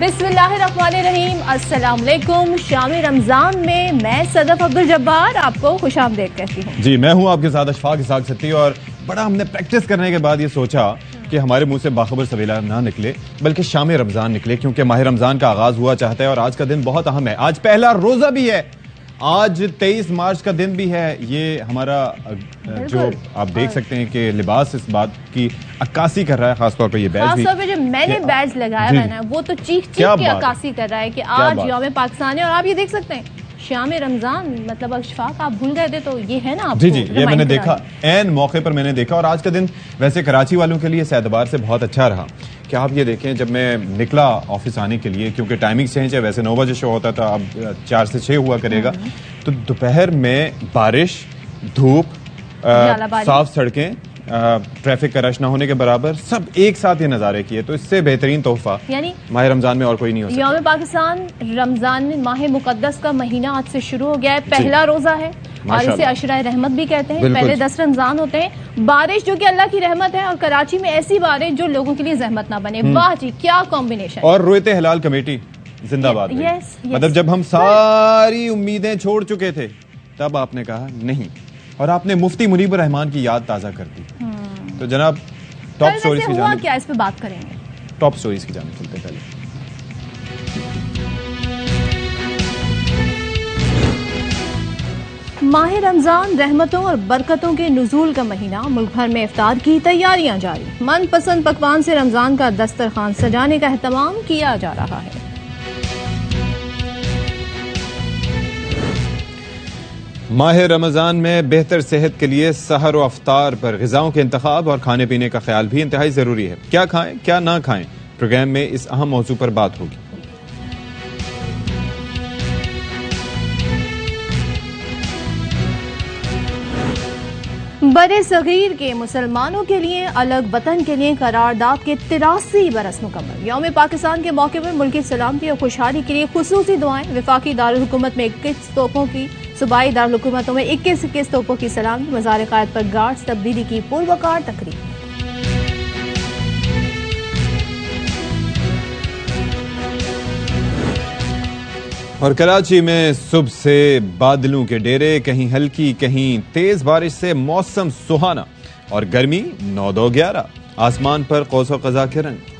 बिस्मिल्लाहिर्रहमानिर्रहीम, अस्सलाम वालेकुम। शाम रमजान में मैं सदफ अब्दुल जब्बार आपको खुशामदीद कहती हूँ। जी, मैं हूँ आपके साथ अशफाक इसाक सत्ती। और बड़ा हमने प्रैक्टिस करने के बाद ये सोचा कि हमारे मुंह से बाखबर सवेला ना निकले बल्कि शाम रमजान निकले, क्योंकि माह रमजान का आगाज हुआ चाहता है और आज का दिन बहुत अहम है। आज पहला रोजा भी है, आज 23 मार्च का दिन भी है। ये हमारा जो आप देख सकते हैं कि लिबास इस बात की अक्कासी कर रहा है, खासतौर पर ये बैज भी। खासतौर पे जो मैंने बैज लगाया हुआ है ना, वो तो चीख चीख के अक्कासी कर रहा है कि आज यौम पाकिस्तान है। और आप ये देख सकते हैं शाम रमजान, मतलब अशफाक आप भूल गए थे तो ये है ना। जी जी, ये मैंने देखा, एन मौके पर मैंने देखा। और आज का दिन वैसे कराची वालों के लिए इस एतबार से बहुत अच्छा रहा कि आप ये देखें, जब मैं निकला ऑफिस आने के लिए, क्योंकि टाइमिंग चेंज है, वैसे 9 बजे शो होता था, अब 4 से 6 हुआ करेगा, तो दोपहर में बारिश, धूप, साफ सड़कें, ट्रैफिक का रश ना होने के बराबर, सब एक साथ ये नजारे किए। तो इससे बेहतरीन तोहफा यानी माह रमजान में और कोई नहीं हो सकता। यौम पाकिस्तान रमजान माह मुकद्दस का महीना आज से शुरू हो गया है, पहला रोजा है और इसे अशरा रहमत भी कहते हैं। पहले 10 रमजान होते हैं। बारिश जो कि अल्लाह की रहमत है, और कराची में ऐसी बारिश जो लोगों के लिए जहमत ना बने। वाह जी, क्या कॉम्बिनेशन। और रोयते हिलाल कमेटी जिंदाबाद। मतलब जब हम सारी उम्मीदें छोड़ चुके थे, तब आपने कहा नहीं, और आपने मुफ्ती मुनीब रहमान की याद ताजा कर दी। तो जनाब, टॉप स्टोरीज की जानिब क्या इस पे बात करेंगे। टॉप स्टोरीज की जानिब चलते पहले। माह रमजान रहमतों और बरकतों के नुज़ूल का महीना, मुल्क भर में इफ्तार की तैयारियां जारी। मनपसंद पकवान से रमजान का दस्तरखान सजाने का एहतमाम किया जा रहा है। माह रमजान में बेहतर सेहत के लिए सहर और अफ्तार पर ग़िज़ाओं के इंतखाब और खाने पीने का ख्याल भी इंतहाई ज़रूरी है। क्या खाएं क्या ना खाएं, प्रोग्राम में इस अहम मौजू पर बात होगी। बड़े सगीर के मुसलमानों के लिए अलग वतन के लिए करारदाद के 83 बरस मुकम्मल। यौम पाकिस्तान के मौके पर मुल्की सलामती और खुशहाली के लिए खुसूसी दुआएं। वफाकी दारुल हुकूमत में 21 तोपों की, सूबाई दारुल हुकूमतों में 21 तोपों की सलामी। मज़ार क़ायद पर गार्ड्स तब्दीली की पुरवकार तकरीब। और कराची में सुबह से बादलों के डेरे, कहीं हल्की कहीं तेज बारिश से मौसम सुहाना और गर्मी 9-11, आसमान पर कौसो क़ज़ा के रंग।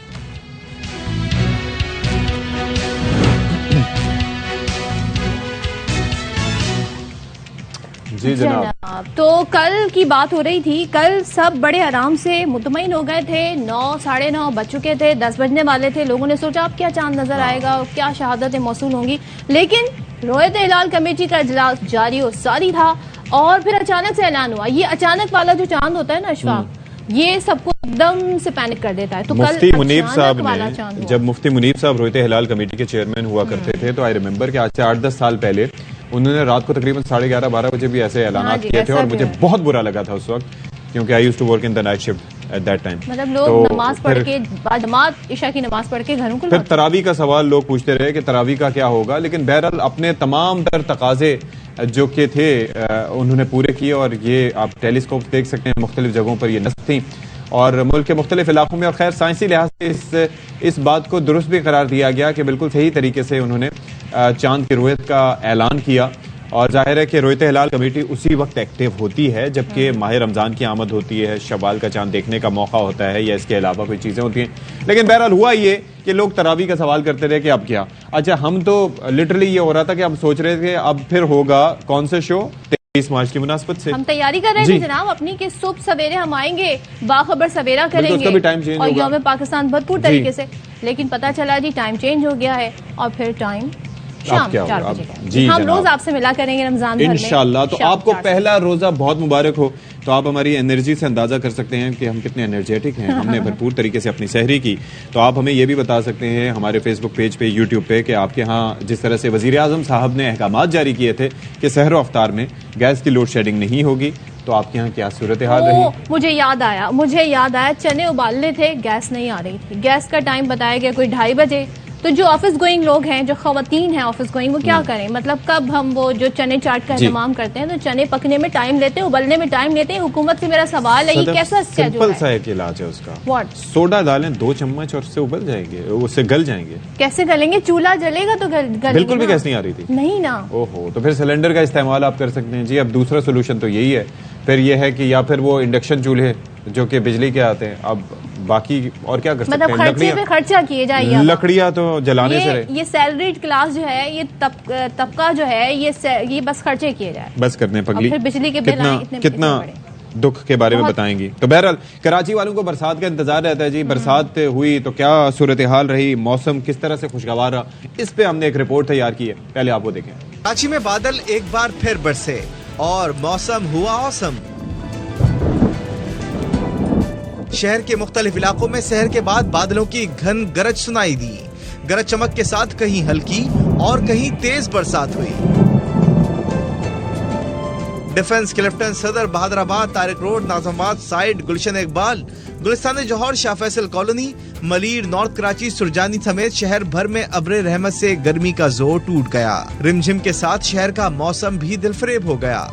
जी जनाब, तो कल की बात हो रही थी। कल सब बड़े आराम से मुतमईन हो गए थे। 9, 9:30 बज चुके थे, 10 बजने वाले थे। लोगों ने सोचा अब क्या चांद नजर आएगा, क्या शहादतें मौसूल होंगी। लेकिन रोयत हिलाल कमेटी का इजलास जारी और सारी था, और फिर अचानक से ऐलान हुआ। ये अचानक वाला जो चांद होता है ना अशफाक, ये सबको एकदम से पैनिक कर देता है। तो मुफ्ती मुनीब साहब ने, जब मुफ्ती मुनीब साहब रोयत हिलाल कमेटी के चेयरमैन हुआ करते थे, तो आई रिमेम्बर कि आज से 8-10 साल पहले उन्होंने रात को तकरीबन 11:30-12 बजे भी ऐसे ऐलान किए थे। और मुझे बहुत बुरा लगा था उस वक्त, क्योंकि I used to work in the night shift at that time. मतलब लोग नमाज पढ़ के, बाद इशा की नमाज पढ़ के घरों को, फिर तरावी का सवाल लोग पूछते रहे कि तरावी का क्या होगा। लेकिन बहरहाल अपने तमाम तर तकाजे जो के थे उन्होंने पूरे किए। और ये आप टेलीस्कोप देख सकते हैं, मुख्तलिफ जगहों पर ये नस्ब थी और मुल्क के मुख्तलिफ इलाकों में। और खैर साइंसी लिहाज से इस बात को दुरुस्त भी करार दिया गया कि बिल्कुल सही तरीके से उन्होंने चांद की रुयत का ऐलान किया। और जाहिर है कि रोयत हिलाल कमेटी उसी वक्त एक्टिव होती है जबकि माह रमजान की आमद होती है, शवाल का चांद देखने का मौका होता है, या इसके अलावा कोई चीज़ें होती हैं। लेकिन बहरहाल हुआ ये कि लोग तरावी का सवाल करते रहे कि अब क्या। अच्छा, हम तो लिटरली ये हो रहा था कि हम सोच रहे थे अब फिर होगा कौन से शो 23 मार्च की मुनासबत से। हम तैयारी कर रहे थे जनाब अपनी, कि सुबह सवेरे हम आएंगे, बाखबर सवेरा करेंगे और यौम पाकिस्तान भरपूर तरीके से। लेकिन पता चला जी टाइम चेंज हो गया है, और फिर टाइम शाम 4 बजे का। जी, हम रोज आपसे मिला करेंगे रमजान भर में इंशाल्लाह। तो आपको पहला रोजा बहुत मुबारक हो। तो आप हमारी एनर्जी से अंदाजा कर सकते हैं कि हम कितने एनर्जेटिक हैं। हमने भरपूर तरीके से अपनी सहरी की। तो आप हमें यह भी बता सकते हैं हमारे फेसबुक पेज पे, यूट्यूब पे, कि आपके यहाँ जिस तरह से वजीर आजम साहब ने अहकामात जारी किए थे कि सहर अफ्तार में गैस की लोड शेडिंग नहीं होगी, तो आपके यहाँ क्या सूरत हाल रही? मुझे याद आया चने उबालने थे, गैस नहीं आ रही थी। गैस का टाइम बताया गया कोई 2:30 बजे, तो जो ऑफिस गोइंग लोग हैं, जो खवातीन हैं ऑफिस गोइंग, वो क्या करें? मतलब कब हम वो जो चने चाट का इंतजाम करते हैं, तो चने पकने में टाइम लेते हैं, उबलने में टाइम लेते हैं। हुकूमत से मेरा सवाल है, ये कैसा सिंपल सा एक इलाज है उसका। व्हाट? सोडा डालें 2 चम्मच और उससे उबल जाएंगे, उससे गल जाएंगे। कैसे गलेंगे? चूल्हा जलेगा तो गलेंगे। बिल्कुल भी गैस नहीं आ रही थी। नहीं ना। ओहो, तो फिर सिलेंडर का इस्तेमाल आप कर सकते हैं जी। अब दूसरा सोल्यूशन तो यही है, फिर ये है कि या फिर वो इंडक्शन चूल्हे जो कि बिजली के आते हैं। अब बाकी और क्या कर सकते मतलब हैं? खर्चे पे खर्चा किए जाइए। लकड़ियां तो जलाने से रहे। ये सैलरीड क्लास जो है, ये तबका जो है, ये बस खर्चे किए जाए, बस करने पगली। फिर बिजली के बिल आए इतने कितना दुख के बारे में बताएंगी। तो बहरहाल कराची वालों को बरसात का इंतजार रहता है जी। बरसात हुई तो क्या सूरत हाल रही, मौसम किस तरह से खुशगवार रहा, इस पे हमने एक रिपोर्ट तैयार की है, पहले आप वो देखें। कराची में बादल एक बार फिर बरसे और मौसम हुआ औसम। शहर के मुख्तलिफ इलाकों में सहर के बाद बादलों की घन गरज सुनाई दी। गरज चमक के साथ कहीं हल्की और कहीं तेज बरसात हुई। डिफेंस क्लिफ्टन, सदर, बहादुराबाद, तारिक रोड, नाजमाबाद साइड, गुलशन इकबाल, गुलिस्तान जौहर, शाह फैसल कॉलोनी, मलीर, नॉर्थ कराची, सुरजानी समेत शहर भर में अब्रे रहमत से गर्मी का जोर टूट गया। रिमझिम के साथ शहर का मौसम भी दिलफरेब हो गया।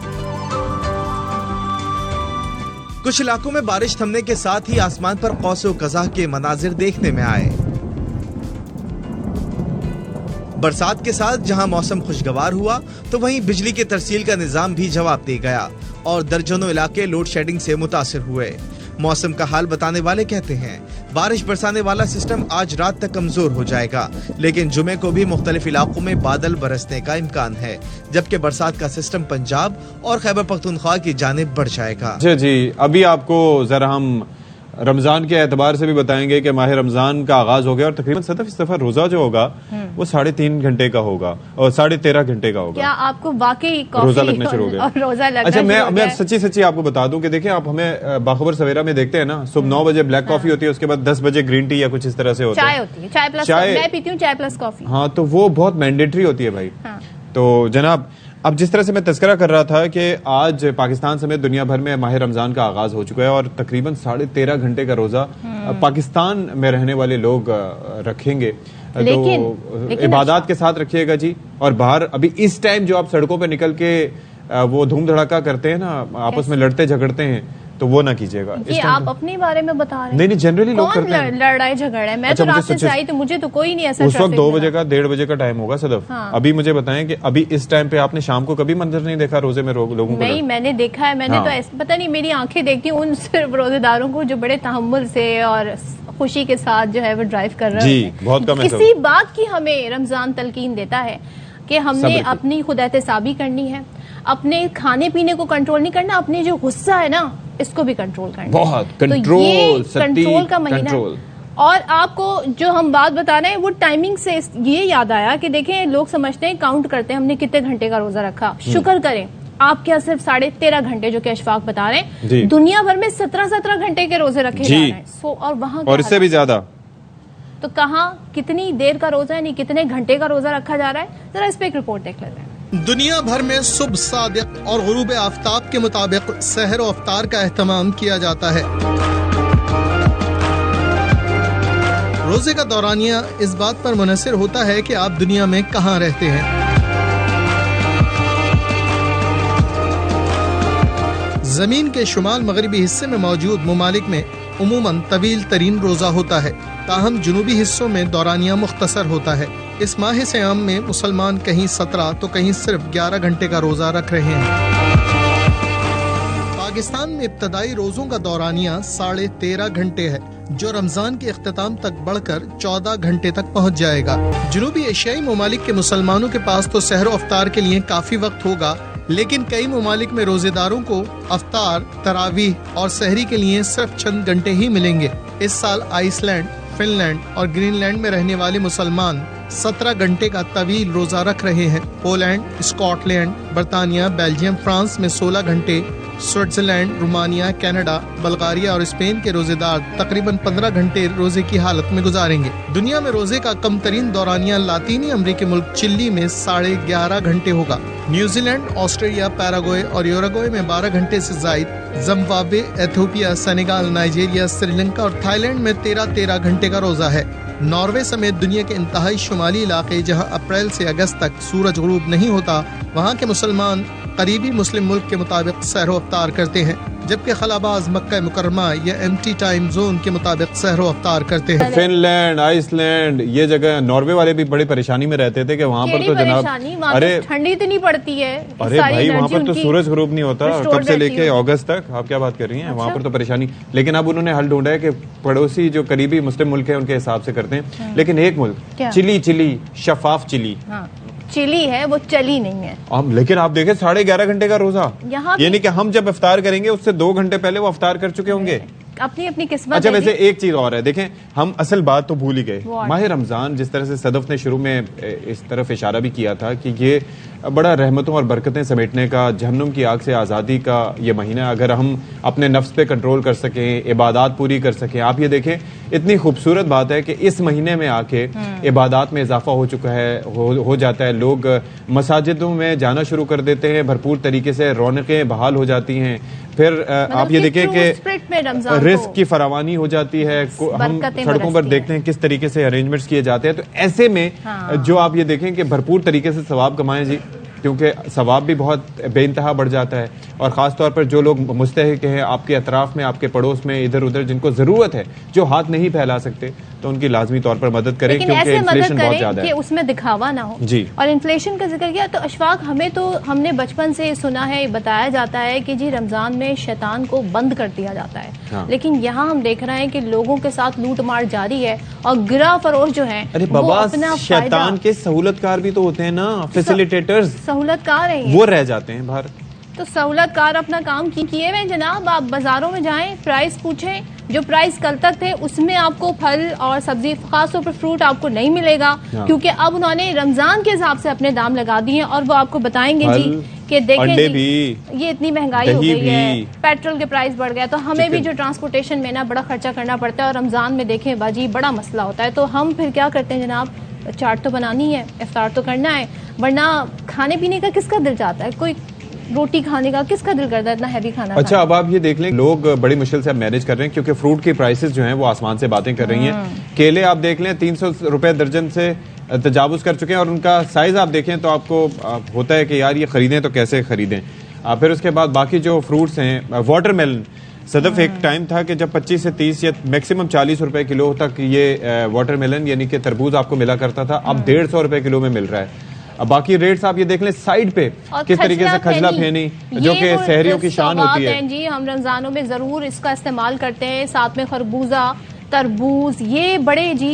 कुछ इलाकों में बारिश थमने के साथ ही आसमान पर कौसो कज़ा के मनाजिर देखने में आए। बरसात के साथ जहां मौसम खुशगवार हुआ, तो वहीं बिजली के तरसील का निजाम भी जवाब दे गया और दर्जनों इलाके लोड शेडिंग से मुतासिर हुए। मौसम का हाल बताने वाले कहते हैं बारिश बरसाने वाला सिस्टम आज रात तक कमजोर हो जाएगा, लेकिन जुमे को भी मुख्तलिफ इलाकों में बादल बरसने का इम्कान है, जबकि बरसात का सिस्टम पंजाब और खैबर पख्तूनख्वा की जानिब बढ़ जाएगा। जी, अभी आपको जरा हम रमजान के एतबार से भी बताएंगे कि माह रमजान का आगाज हो गया और तकरीबन सदफ इस दफा रोजा जो होगा वो 3.5 घंटे का होगा और 13.5 घंटे का होगा। क्या आपको वाकई रोजा लगना शुरू हो गया? रोजा लगना अच्छा, मैं सच्ची आपको बता दूं कि देखिए, आप हमें बाखबर सवेरा में देखते हैं ना, सुबह 9 बजे ब्लैक कॉफी होती है, उसके बाद 10 बजे ग्रीन टी या कुछ इस तरह से होता है, चाय होती है, चाय प्लस मैं पीती हूँ, चाय प्लस कॉफी। हाँ, तो वो बहुत मैंडेटरी होती है भाई। तो जनाब, अब जिस तरह से मैं तस्करा कर रहा था कि आज पाकिस्तान समेत दुनिया भर में माह रमजान का आगाज हो चुका है और तकरीबन 13.5 घंटे का रोजा पाकिस्तान में रहने वाले लोग रखेंगे। तो इबादत के साथ रखिएगा जी। और बाहर अभी इस टाइम जो आप सड़कों पे निकल के वो धूम धड़ाका करते हैं ना, आपस में लड़ते झगड़ते हैं, तो वो ना कीजिएगा। ये आप अपने बारे में बता रहे हैं? नहीं, जनरली लोग करते हैं। लड़ाई झगड़ा है? मैं तो रात से आई, तो मुझे तो कोई नहीं ऐसा। उस वक्त 2 बजे का 1:30 बजे का टाइम होगा सदफ। हाँ। अभी मुझे बताएं कि अभी इस टाइम पे आपने शाम को कभी मंजर नहीं देखा रोजे में लोगों को? नहीं, मैंने देखा है। मैंने तो ऐसा, पता नहीं, मेरी आंखें देखती उन सिर्फ रोजेदारों को जो बड़े तहम्मुल से और खुशी के साथ जो है वो ड्राइव कर रहे हैं। जी, बहुत कम है। इसी बात की हमें रमजान तलकीन देता है कि हमने अपनी खुद एहतसाबी करनी है, अपने खाने पीने को कंट्रोल नहीं करना, अपने जो गुस्सा है ना इसको भी कंट्रोल करना। बहुत कंट्रोल, तो ये कंट्रोल का महीना है। और आपको जो हम बात बता रहे हैं वो टाइमिंग से ये याद आया कि देखें, लोग समझते हैं, काउंट करते हैं हमने कितने घंटे का रोजा रखा। शुक्र करें, आप क्या सिर्फ 13.5 घंटे जो कि अशफाक बता रहे हैं, दुनिया भर में 17 घंटे के रोजे रखे जा रहे हैं। और वहां और इससे भी ज्यादा। तो कहाँ कितनी देर का रोजा है, नहीं कितने घंटे का रोजा रखा जा रहा है, जरा इस पे एक रिपोर्ट देख लेते हैं। दुनिया भर में सुबह सादिक और गुरूब आफ्ताब के मुताबिक सहर और अफ्तार का एहतमाम किया जाता है। रोजे का दौरानिया इस बात पर मुनहसिर होता है कि आप दुनिया में कहाँ रहते हैं। जमीन के शुमाल मगरबी हिस्से में मौजूद ममालिक में उमूमन तवील तरीन रोजा होता है, ताहम जुनूबी हिस्सों में दौरानिया मुख्तसर होता है। इस माह सियाम में मुसलमान कहीं 17 तो कहीं सिर्फ 11 घंटे का रोजा रख रहे हैं। पाकिस्तान में इब्तदाई रोजों का दौरानिया 13.5 घंटे है, जो रमजान के इख्तिताम तक बढ़कर 14 घंटे तक पहुंच जाएगा। जनूबी एशियाई ममालिक के मुसलमानों के पास तो सहर अफ्तार के लिए काफी वक्त होगा, लेकिन कई ममालिक में रोजेदारों को अफ्तार, तरावीह और सहरी के लिए सिर्फ चंद घंटे ही मिलेंगे। इस साल आइसलैंड, फिनलैंड और ग्रीनलैंड में रहने वाले मुसलमान 17 घंटे का तवील रोजा रख रहे हैं। पोलैंड, स्कॉटलैंड, बर्तानिया, बेल्जियम, फ्रांस में 16 घंटे, स्विट्जरलैंड, रोमानिया, कनाडा, बल्गारिया और स्पेन के रोजेदार तकरीबन 15 घंटे रोजे की हालत में गुजारेंगे। दुनिया में रोजे का कम तरीन दौरानिया लातीनी अमरीकी मुल्क चिली में 11.5 घंटे होगा। न्यूजीलैंड, ऑस्ट्रेलिया, पैराग्वे और यूरुग्वे में 12 घंटे से जायद, Zimbabwe, Ethiopia, Senegal, Nigeria, Sri Lanka और थाईलैंड में 13 घंटे का रोजा है। नॉर्वे समेत दुनिया के इंतहाई शुमाली इलाके जहां अप्रैल से अगस्त तक सूरज गुरूब नहीं होता, वहां के मुसलमान करीबी मुस्लिम मुल्क के मुताबिक सहरो अफ्तार करते हैं, जबकि खलाबाज मक्का मुकर्रमा या एमटी टाइम जोन के मुताबिक सहरो अफ्तार करते हैं। फिनलैंड, आइसलैंड, ये जगह नॉर्वे वाले भी बड़ी परेशानी में रहते थे कि वहाँ पर तो जनाब अरे ठंडी इतनी पड़ती है, अरे भाई वहाँ पर तो सूरज गुरूब नहीं होता कब से लेके अगस्त तक। आप क्या बात कर रही हैं? वहाँ पर तो परेशानी, लेकिन अब उन्होंने हल ढूंढा है कि पड़ोसी जो करीबी मुस्लिम मुल्क है उनके हिसाब से करते हैं। लेकिन एक मुल्क चिली शफाफ चिली चिली है, वो चली नहीं है। अब लेकिन आप देखें 11.5 घंटे का रोजा, यानी कि हम जब इफ्तार करेंगे उससे 2 घंटे पहले वो इफ्तार कर चुके होंगे। अपनी अपनी किस्मत। अच्छा वैसे एक चीज और है, देखें हम असल बात तो भूल ही गए। माह रमजान जिस तरह से सदफ ने शुरू में इस तरफ इशारा भी किया था कि ये बड़ा रहमतों और बरकतें समेटने का, जहन्नुम की आग से आज़ादी का ये महीना, अगर हम अपने नफ्स पे कंट्रोल कर सकें, इबादत पूरी कर सकें। आप ये देखें इतनी खूबसूरत बात है कि इस महीने में आके इबादत में इजाफा हो चुका है, हो जाता है। लोग मसाजिदों में जाना शुरू कर देते हैं, भरपूर तरीके से रौनकें बहाल हो जाती हैं। फिर आप ये देखें कि रिस्क की फरावानी हो जाती है। हम सड़कों पर देखते हैं किस तरीके से अरेंजमेंट्स किए जाते हैं। तो ऐसे में जो आप ये देखें कि भरपूर तरीके से सवाब कमाएं जी, क्योंकि सवाब भी बहुत बेइंतहा बढ़ जाता है। और ख़ास तौर पर जो लोग मुस्तहिक हैं आपके अतराफ में, आपके पड़ोस में, इधर उधर जिनको ज़रूरत है, जो हाथ नहीं फैला सकते, तो उनकी लाजमी तौर पर मदद करें, क्योंकि इन्फ्लेशन बहुत ज़्यादा है, उसमें दिखावा ना हो जी। और इन्फ्लेशन का जिक्र किया तो अशफाक, हमने बचपन से सुना है, बताया जाता है कि जी रमजान में शैतान को बंद कर दिया जाता है। हाँ। लेकिन यहाँ हम देख रहे हैं कि लोगों के साथ लूट मार जारी है और गिरा फरोश जो है, अरे बाबा शैतान के सहूलतकार भी तो होते हैं ना, फैसिलिटेटर्स, सहूलतकार है, वो रह जाते हैं बाहर। तो सहूलतकार अपना काम किए हुए जनाब। आप बाजारों में जाएं, प्राइस पूछें, जो प्राइस कल तक थे उसमें आपको फल और सब्जी, खासतौर पर फ्रूट आपको नहीं मिलेगा, क्योंकि अब उन्होंने रमजान के हिसाब से अपने दाम लगा दिए हैं और वो आपको बताएंगे जी कि देखें जी, ये इतनी महंगाई हो गई है, पेट्रोल के प्राइस बढ़ गया, तो हमें भी जो ट्रांसपोर्टेशन में ना बड़ा खर्चा करना पड़ता है और रमजान में देखें बाजी बड़ा मसला होता है। तो हम फिर क्या करते हैं जनाब, चाट तो बनानी है, इफ्तार तो करना है, वरना खाने पीने का किसका दिल चाहता है? कोई रोटी खाने का किसका दिल करता है इतना हैवी खाना? अच्छा अब आप ये देख लें, लोग बड़ी मुश्किल से अब मैनेज कर रहे हैं, क्योंकि फ्रूट की प्राइसेस जो हैं वो आसमान से बातें कर रही हैं। केले आप देख लें 300 रुपए दर्जन से तजावुज कर चुके हैं, और उनका साइज आप देखें तो आपको होता है कि यार ये खरीदें तो कैसे खरीदें। फिर उसके बाद बाकी जो फ्रूट्स हैं, वाटरमेलन, सदफ एक टाइम था कि जब 25 से 30 या मैक्सिमम 40 रुपए किलो तक ये वाटरमेलन यानी कि तरबूज आपको मिला करता था, अब 150 रुपए किलो में मिल रहा है। अब बाकी रेट्स आप ये देख लें साइड पे किस तरीके से खजला फेनी, जो कि शहरियों की शान होती है जी। हम रमजानों में जरूर इसका इस्तेमाल करते हैं, साथ में खरबूजा, तरबूज, ये बड़े जी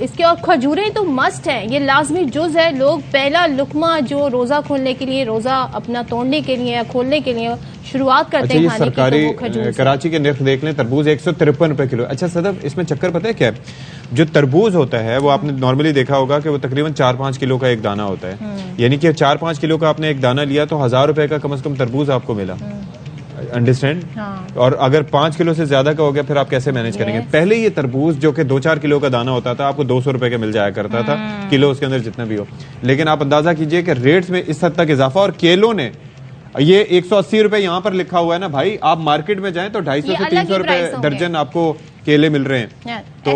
इसके, और खजूरें तो मस्ट है, ये लाजमी जुज है। लोग पहला लुकमा जो रोजा खोलने के लिए, रोजा अपना तोड़ने के लिए, खोलने के लिए शुरुआत करते हैं खाने सरकारी की, तो खजूर कराची के निर्ख देख लें, तरबूज 153 रुपए किलो। अच्छा सदफ, इसमें चक्कर पता है क्या है? जो तरबूज होता है वो आपने नॉर्मली देखा होगा कि वो तकरीबन 4-5 किलो का एक दाना होता है, यानी कि 4-5 किलो का आपने एक दाना लिया तो 1000 रुपए का कम से कम तरबूज आपको मिला। अंडरस्टैंड? और अगर 5 किलो से ज्यादा का हो गया फिर आप कैसे मैनेज करेंगे? पहले ये तरबूज जो कि 2-4 किलो का दाना होता था आपको 200 रुपए का मिल जाया करता था किलो, उसके अंदर जितना भी हो। लेकिन आप अंदाजा कीजिए कि रेट्स में इस हद तक इजाफा, और केलों ने ये 180 रुपए यहाँ पर लिखा हुआ है ना भाई, आप मार्केट में जाएं तो 250 से 300 रुपए दर्जन आपको केले मिल रहे हैं। तो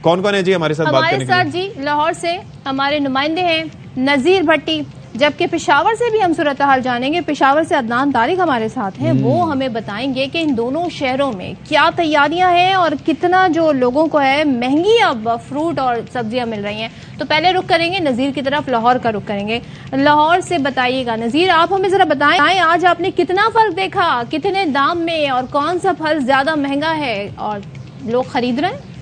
कौन कौन है जी हमारे साथ बात करने के लिए? हमारे साथ जी लाहौर से हमारे नुमाइंदे हैं नजीर भट्टी, जबकि पेशावर से भी हम सूरत हाल जानेंगे। पेशावर से अदनान तारिक हमारे साथ हैं, वो हमें बताएंगे कि इन दोनों शहरों में क्या तैयारियां हैं और कितना जो लोगों को है महंगी अब फ्रूट और सब्जियां मिल रही हैं। तो पहले रुख करेंगे नज़ीर की तरफ, लाहौर का रुख करेंगे। लाहौर से बताइएगा नज़ीर, आप हमें जरा बताएं आज आपने कितना फर्क देखा, कितने दाम में, और कौन सा फल ज्यादा महंगा है और लोग खरीद रहे हैं?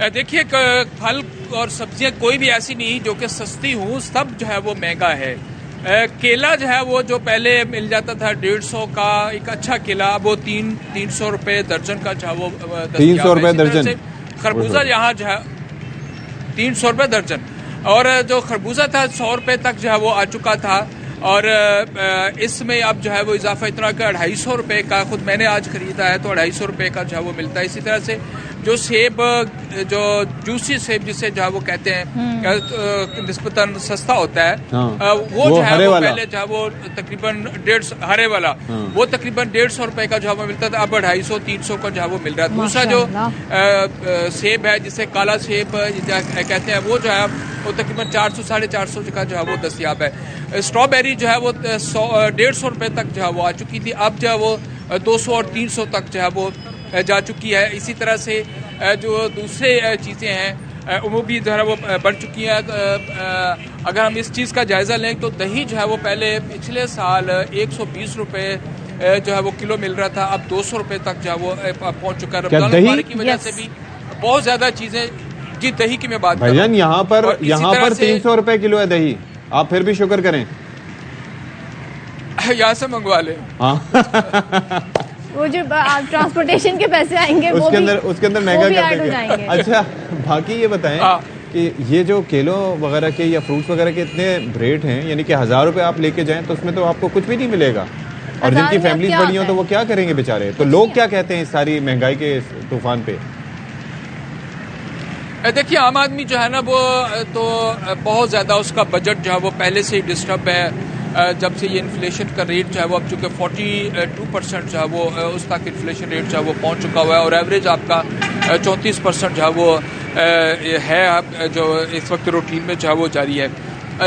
देखिए, फल और सब्जियां कोई भी ऐसी नहीं जो कि सस्ती हो, सब जो है वो महंगा है। केला जो है वो जो पहले मिल जाता था 150 का एक अच्छा केला, वो 300 रुपए दर्जन का जो है वो 300 रुपए दर्जन। खरबूजा यहाँ जो है 300 रुपए दर्जन, और जो खरबूजा था 100 रुपए तक जो है वो आ चुका था। और इसमें अब जो है वो इजाफा इतना का 250 रुपये का, खुद मैंने आज खरीदा है तो 250 रुपये का जो है वो मिलता है। इसी तरह से जो सेब, जो जूसी सेब जिसे जो है वो कहते हैं निस्बतन सस्ता होता है, वो जो है वो पहले जो है वो तकरीबन 150 हरे वाला, वो तकरीबन 150 रुपये का जो है वो मिलता था, अब 250-300 का जो है वो मिल रहा है। दूसरा जो सेब है जिसे काला सेब कहते हैं, वो जो है वो तकरीबन 400-450 का जो है वो दस्तियाब है। स्ट्रॉबेरी जो है वो 150 रुपये तक जो है वो आ चुकी थी, अब जो है वो 200 और 300 तक जो है वो जा चुकी है। इसी तरह से जो दूसरे चीज़ें हैं वो भी जो है वो बढ़ चुकी हैं। अगर हम इस चीज़ का जायज़ा लें तो दही जो है वो पहले पिछले साल 120 रुपये जो है वो किलो मिल रहा था, अब 200 रुपये तक जो है वो पहुंच चुका है। रमजान मुबारक की वजह से भी बहुत ज़्यादा चीज़ें, जी दही की मैं बात कर रहा हूं। यहाँ पर 300 रुपए किलो है दही, आप फिर भी शुक्र करें। यहाँ से मंगवा ले। वो जो ट्रांसपोर्टेशन के पैसे आएंगे उसके अंदर महंगा कर देंगे। अच्छा, बाकी ये बताएं कि ये जो केलों वगैरह के या फ्रूट्स वगैरह के इतने रेट हैं, यानी कि 1000 रुपए आप लेके जाएं तो उसमें तो आपको कुछ भी नहीं मिलेगा, और जिनकी फैमिलीज बड़ी हो तो वो क्या करेंगे बेचारे। तो लोग क्या कहते हैं इस सारी महंगाई के तूफान पे? देखिए, आम आदमी जो है ना वो तो बहुत ज़्यादा उसका बजट जो है वो पहले से ही डिस्टर्ब है। जब से ये इन्फ्लेशन का रेट जो है वो अब चूँकि 42% जो है वो उस तक इन्फ्लेशन रेट जो है वो पहुंच चुका हुआ है, और एवरेज आपका 34% जो है वो है जो इस वक्त रूटीन में जो है वो जारी है।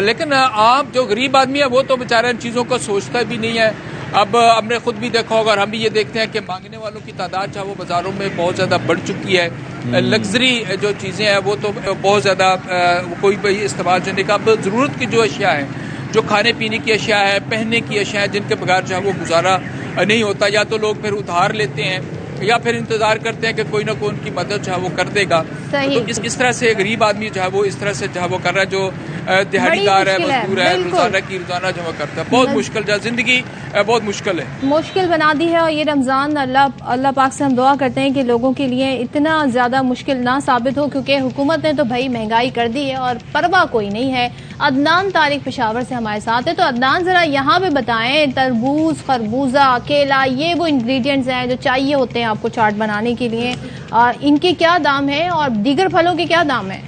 लेकिन आप जो गरीब आदमी है वो तो बेचारा इन चीज़ों को सोचता भी नहीं है। अब हमने खुद भी देखा होगा और हम भी ये देखते हैं कि मांगने वालों की तादाद जो है वो बाज़ारों में बहुत ज़्यादा बढ़ चुकी है। लग्जरी जो चीज़ें हैं वो तो बहुत ज़्यादा कोई भी इस्तेमाल करने का, अब ज़रूरत की जो अशिया है, जो खाने पीने की अशिया है, पहनने की अशिया है, जिनके बगैर जो है वो गुजारा नहीं होता, या तो लोग फिर उधार लेते हैं या फिर इंतजार करते हैं कि कोई ना कोई उनकी मदद जो है वो कर देगा। तो इस तरह से गरीब आदमी जो है वो इस तरह से जो है वो कर रहा है, जो दिहाड़ीदार है, मजदूर है, रोजाना जमा करता है। बहुत मुश्किल जो जिंदगी बहुत मुश्किल है, मुश्किल बना दी है। और ये रमज़ान अल्लाह पाक से हम दुआ करते हैं कि लोगों के लिए इतना ज़्यादा मुश्किल ना साबित हो, क्योंकि हुकूमत ने तो भाई महंगाई कर दी है और परवाह कोई नहीं है। अदनान तारिक पेशावर से हमारे साथ है। तो अदनान, ज़रा यहाँ पे बताएं, तरबूज, खरबूजा, केला, ये वो इंग्रेडिएंट्स हैं जो चाहिए होते हैं आपको चाट बनाने के लिए, इनके क्या दाम है और दीगर फलों के क्या दाम है?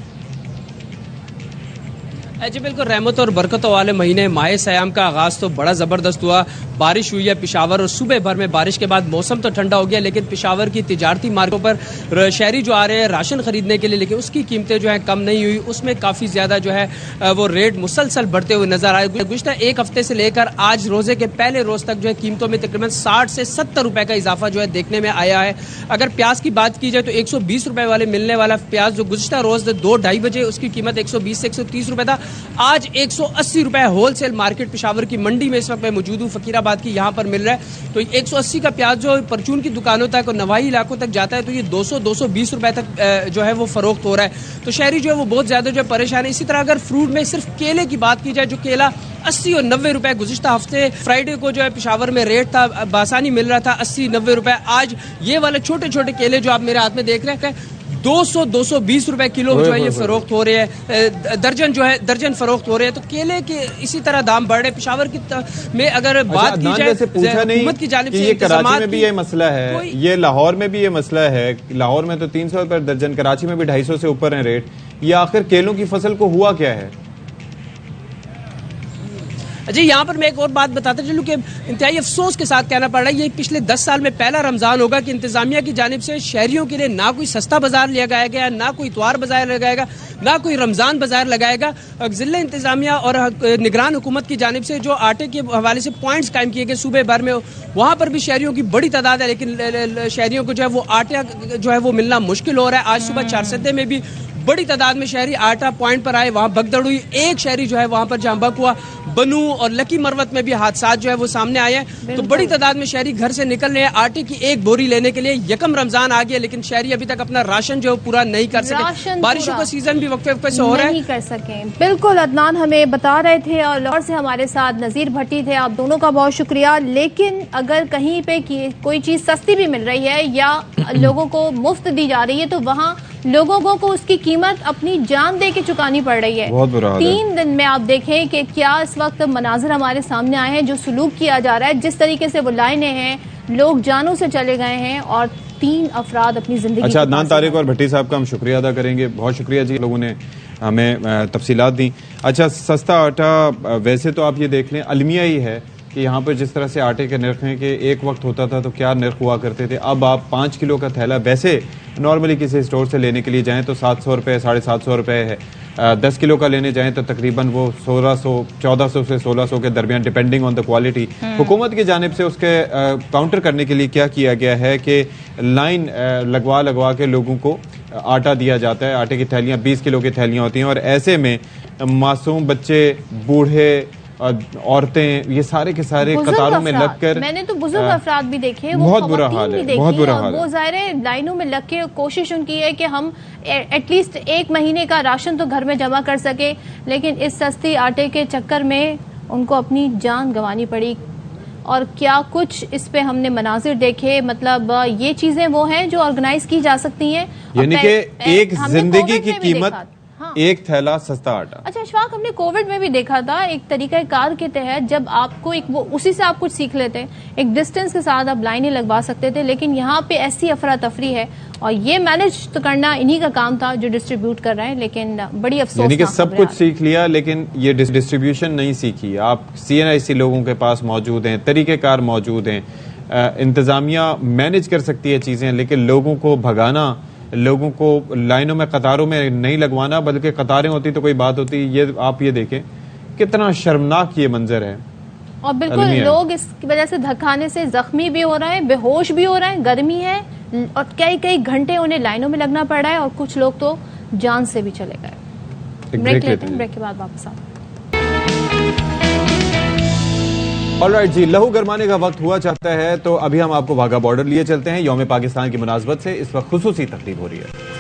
जी बिल्कुल, रहमत और बरकतों वाले महीने माह सयाम का आगाज़ तो बड़ा ज़बरदस्त हुआ। बारिश हुई है पिशावर, और सुबह भर में बारिश के बाद मौसम तो ठंडा हो गया, लेकिन पिशावर की तिजारती मार्गों पर शहरी जो आ रहे हैं राशन खरीदने के लिए, लेकिन उसकी कीमतें जो है कम नहीं हुई, उसमें काफ़ी ज़्यादा जो है वो रेट मुसलसल बढ़ते हुए नजर आए। गुज़श्ता एक हफ्ते से लेकर आज रोज़े के पहले रोज़ तक जो है कीमतों में तकरीबन 60 से 70 रुपए का इजाफा जो है देखने में आया है। अगर प्याज की बात की जाए तो 120 रुपए वाले मिलने वाला प्याज जो गुज़श्ता रोज़ 2-2:30 बजे उसकी कीमत 120 से 130 रुपए था, आज 180 रुपए होलसेल मार्केट पिशावर की मंडी में इस वक्त मैं मौजूद हूँ, फकीराबाद की, यहाँ पर मिल रहा है। तो 180 का प्याज जो परचून की दुकानों तक और नवाही इलाकों तक जाता है तो ये 200-220 रुपए तक जो है वो फरोख्त हो रहा है। तो शहरी जो है वो बहुत ज्यादा जो है परेशान है। इसी तरह अगर फ्रूट में सिर्फ केले की बात की जाए, जो केला 80 और 90 रुपए गुज़िश्ता हफ्ते फ्राइडे को जो है पिशावर में रेट था, बासानी मिल रहा था 80-90 रुपए। आज ये वाले छोटे छोटे केले जो आप मेरे हाथ में देख रहे हैं 200-220 रुपए किलो जो है ये फरोख्त हो रहे हैं, दर्जन फरोख्त हो रहे हैं। तो केले के इसी तरह दाम बढ़ रहे। पिशावर की में अगर बात की जाए हुकूमत की जानिब से, ये कराची में भी ये मसला है, ये लाहौर में भी ये मसला है। लाहौर में तो 300 रुपए दर्जन, कराची में भी 250 से ऊपर है रेट। ये आखिर केलों की फसल को हुआ क्या है? जी यहाँ पर मैं एक और बात बताता चलूँ कि इंतहाई अफसोस के साथ कहना पड़ रहा है, ये पिछले 10 साल में पहला रमज़ान होगा कि इंतजामिया की जानिब से शहरियों के लिए ना कोई सस्ता बाजार लगाया गया, ना कोई इतवार बाजार लगाएगा, ना कोई रमज़ान बाजार लगाएगा। ज़िला इंतजामिया और निगरान हुकूमत की जानिब से जो आटे के हवाले से पॉइंट्स कायम किए गए सूबे भर में, वहाँ पर भी शहरियों की बड़ी तादाद है, लेकिन शहरियों को जो है वो आटा जो है वो मिलना मुश्किल हो रहा है। आज सुबह चारसदे में भी बड़ी तादाद में शहरी आटा पॉइंट पर आए, वहां भगदड़ हुई। एक शहरी जो है वहां पर जहां बक हुआ, बनू और लकी मरवत में भी हादसा जो है वो सामने आए हैं। तो बड़ी तादाद में शहरी घर से निकल रहे हैं आटे की एक बोरी लेने के लिए। यकम रमजान आ गया, लेकिन शहरी अभी तक अपना राशन जो पूरा नहीं कर सके। बारिशों का सीजन भी वक्फे वक्फे से हो रहा है, नहीं कर सके। बिल्कुल, अदनान हमें बता रहे थे और लाहौर से हमारे साथ नजीर भट्टी थे। आप दोनों का बहुत शुक्रिया। लेकिन अगर कहीं पे कोई चीज सस्ती भी मिल रही है या लोगों को मुफ्त दी जा रही है तो वहाँ लोगों को उसकी कीमत अपनी जान दे के चुकानी पड़ रही है। बहुत बुरा हाल है। 3 दिन में आप देखें कि क्या इस वक्त मनाजिर हमारे सामने आए हैं, जो सुलूक किया जा रहा है, जिस तरीके से वो लाइनें हैं, लोग जानों से चले गए हैं और 3 अफराद अपनी जिंदगी। अच्छा, अदनान तारिक और भट्टी साहब का हम शुक्रिया अदा करेंगे, बहुत शुक्रिया जी, लोगों ने हमें तफसीलात दी। अच्छा, सस्ता आटा, वैसे तो आप ये देख लें अलमिया ही है कि यहाँ पर जिस तरह से आटे के निर्ख हैं कि एक वक्त होता था तो क्या निर्ख हुआ करते थे, अब आप 5 किलो का थैला वैसे नॉर्मली किसी स्टोर से लेने के लिए जाएं तो 700 रुपये 750 रुपये है। 10 किलो का लेने जाएं तो तकरीबन वो 1400 से 1600 के दरमियान, डिपेंडिंग ऑन द क्वालिटी। हुकूमत की जानिब से उसके काउंटर करने के लिए क्या किया गया है कि लाइन लगवा के लोगों को आटा दिया जाता है। आटे की थैलियाँ 20 किलो की थैलियाँ होती हैं और ऐसे में मासूम बच्चे, बूढ़े, औरतें, ये सारे के सारे कतारों में लगकर, मैंने तो बुजुर्ग अफराद भी देखे, वो बहुत बुरा खवातीन हाल भी है, देखी बहुत बुरा और हाल वो है। ज़ाहिर लाइनों में लग के कोशिश उनकी है कि हम एटलीस्ट 1 महीने का राशन तो घर में जमा कर सके, लेकिन इस सस्ती आटे के चक्कर में उनको अपनी जान गंवानी पड़ी। और क्या कुछ इस पे हमने मनाजिर देखे, मतलब ये चीजें वो हैं जो ऑर्गेनाइज की जा सकती हैं। यानी कि एक हमने जिंदगी कोविड की में भी कीमत, देखा। हाँ। एक थैला सस्ता आटा। अच्छा अशफाक, हमने कोविड में भी देखा था एक तरीका कार के तहत, जब आपको एक वो उसी से आप कुछ सीख लेते हैं, एक डिस्टेंस के साथ आप लाइनें लगवा सकते थे, लेकिन यहाँ पे ऐसी अफरा तफरी है और ये मैनेज तो करना इन्हीं का काम था जो डिस्ट्रीब्यूट कर रहे हैं, लेकिन बड़ी अफसोस। यानी कि सब कुछ सीख लिया लेकिन ये डिस्ट्रीब्यूशन नहीं सीखी। आप CNIC लोगों के पास मौजूद हैं, तरीक़ेकार मौजूद हैं, इंतज़ामिया मैनेज कर सकती है चीज़ें, लेकिन लोगों को भगाना, लोगों को लाइनों में, कतारों में नहीं लगवाना, बल्कि कतारें होती तो कोई बात होती। ये आप ये देखें कितना शर्मनाक ये मंजर है। और बिल्कुल लोग इस वजह से धक्काने से जख्मी भी हो रहे हैं, बेहोश भी हो रहे हैं, गर्मी है और कई घंटे उन्हें लाइनों में लगना पड़ रहा है और कुछ लोग तो जान से भी चले गए। ब्रेक लेते हैं, ब्रेक के बाद वापस आते हैं। ऑलराइट जी, लहू गरमाने का वक्त हुआ चाहता है तो अभी हम आपको वाघा बॉर्डर लिए चलते हैं। यौम पाकिस्तान की मुनासबत से इस वक्त खुसूसी तकरीब हो रही है।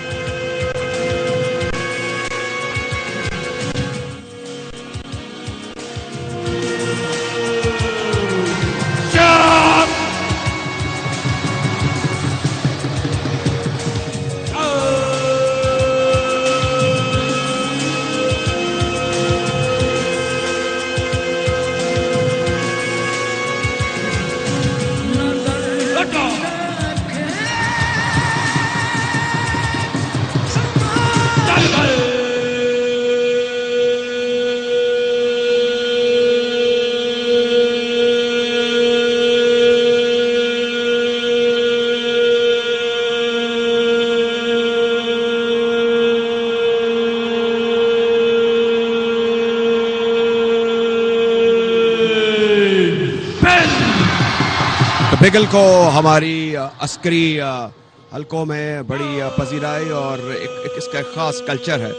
बिगल को हमारी अस्करी हलकों में बड़ी पजीराई और एक इसका खास कल्चर है।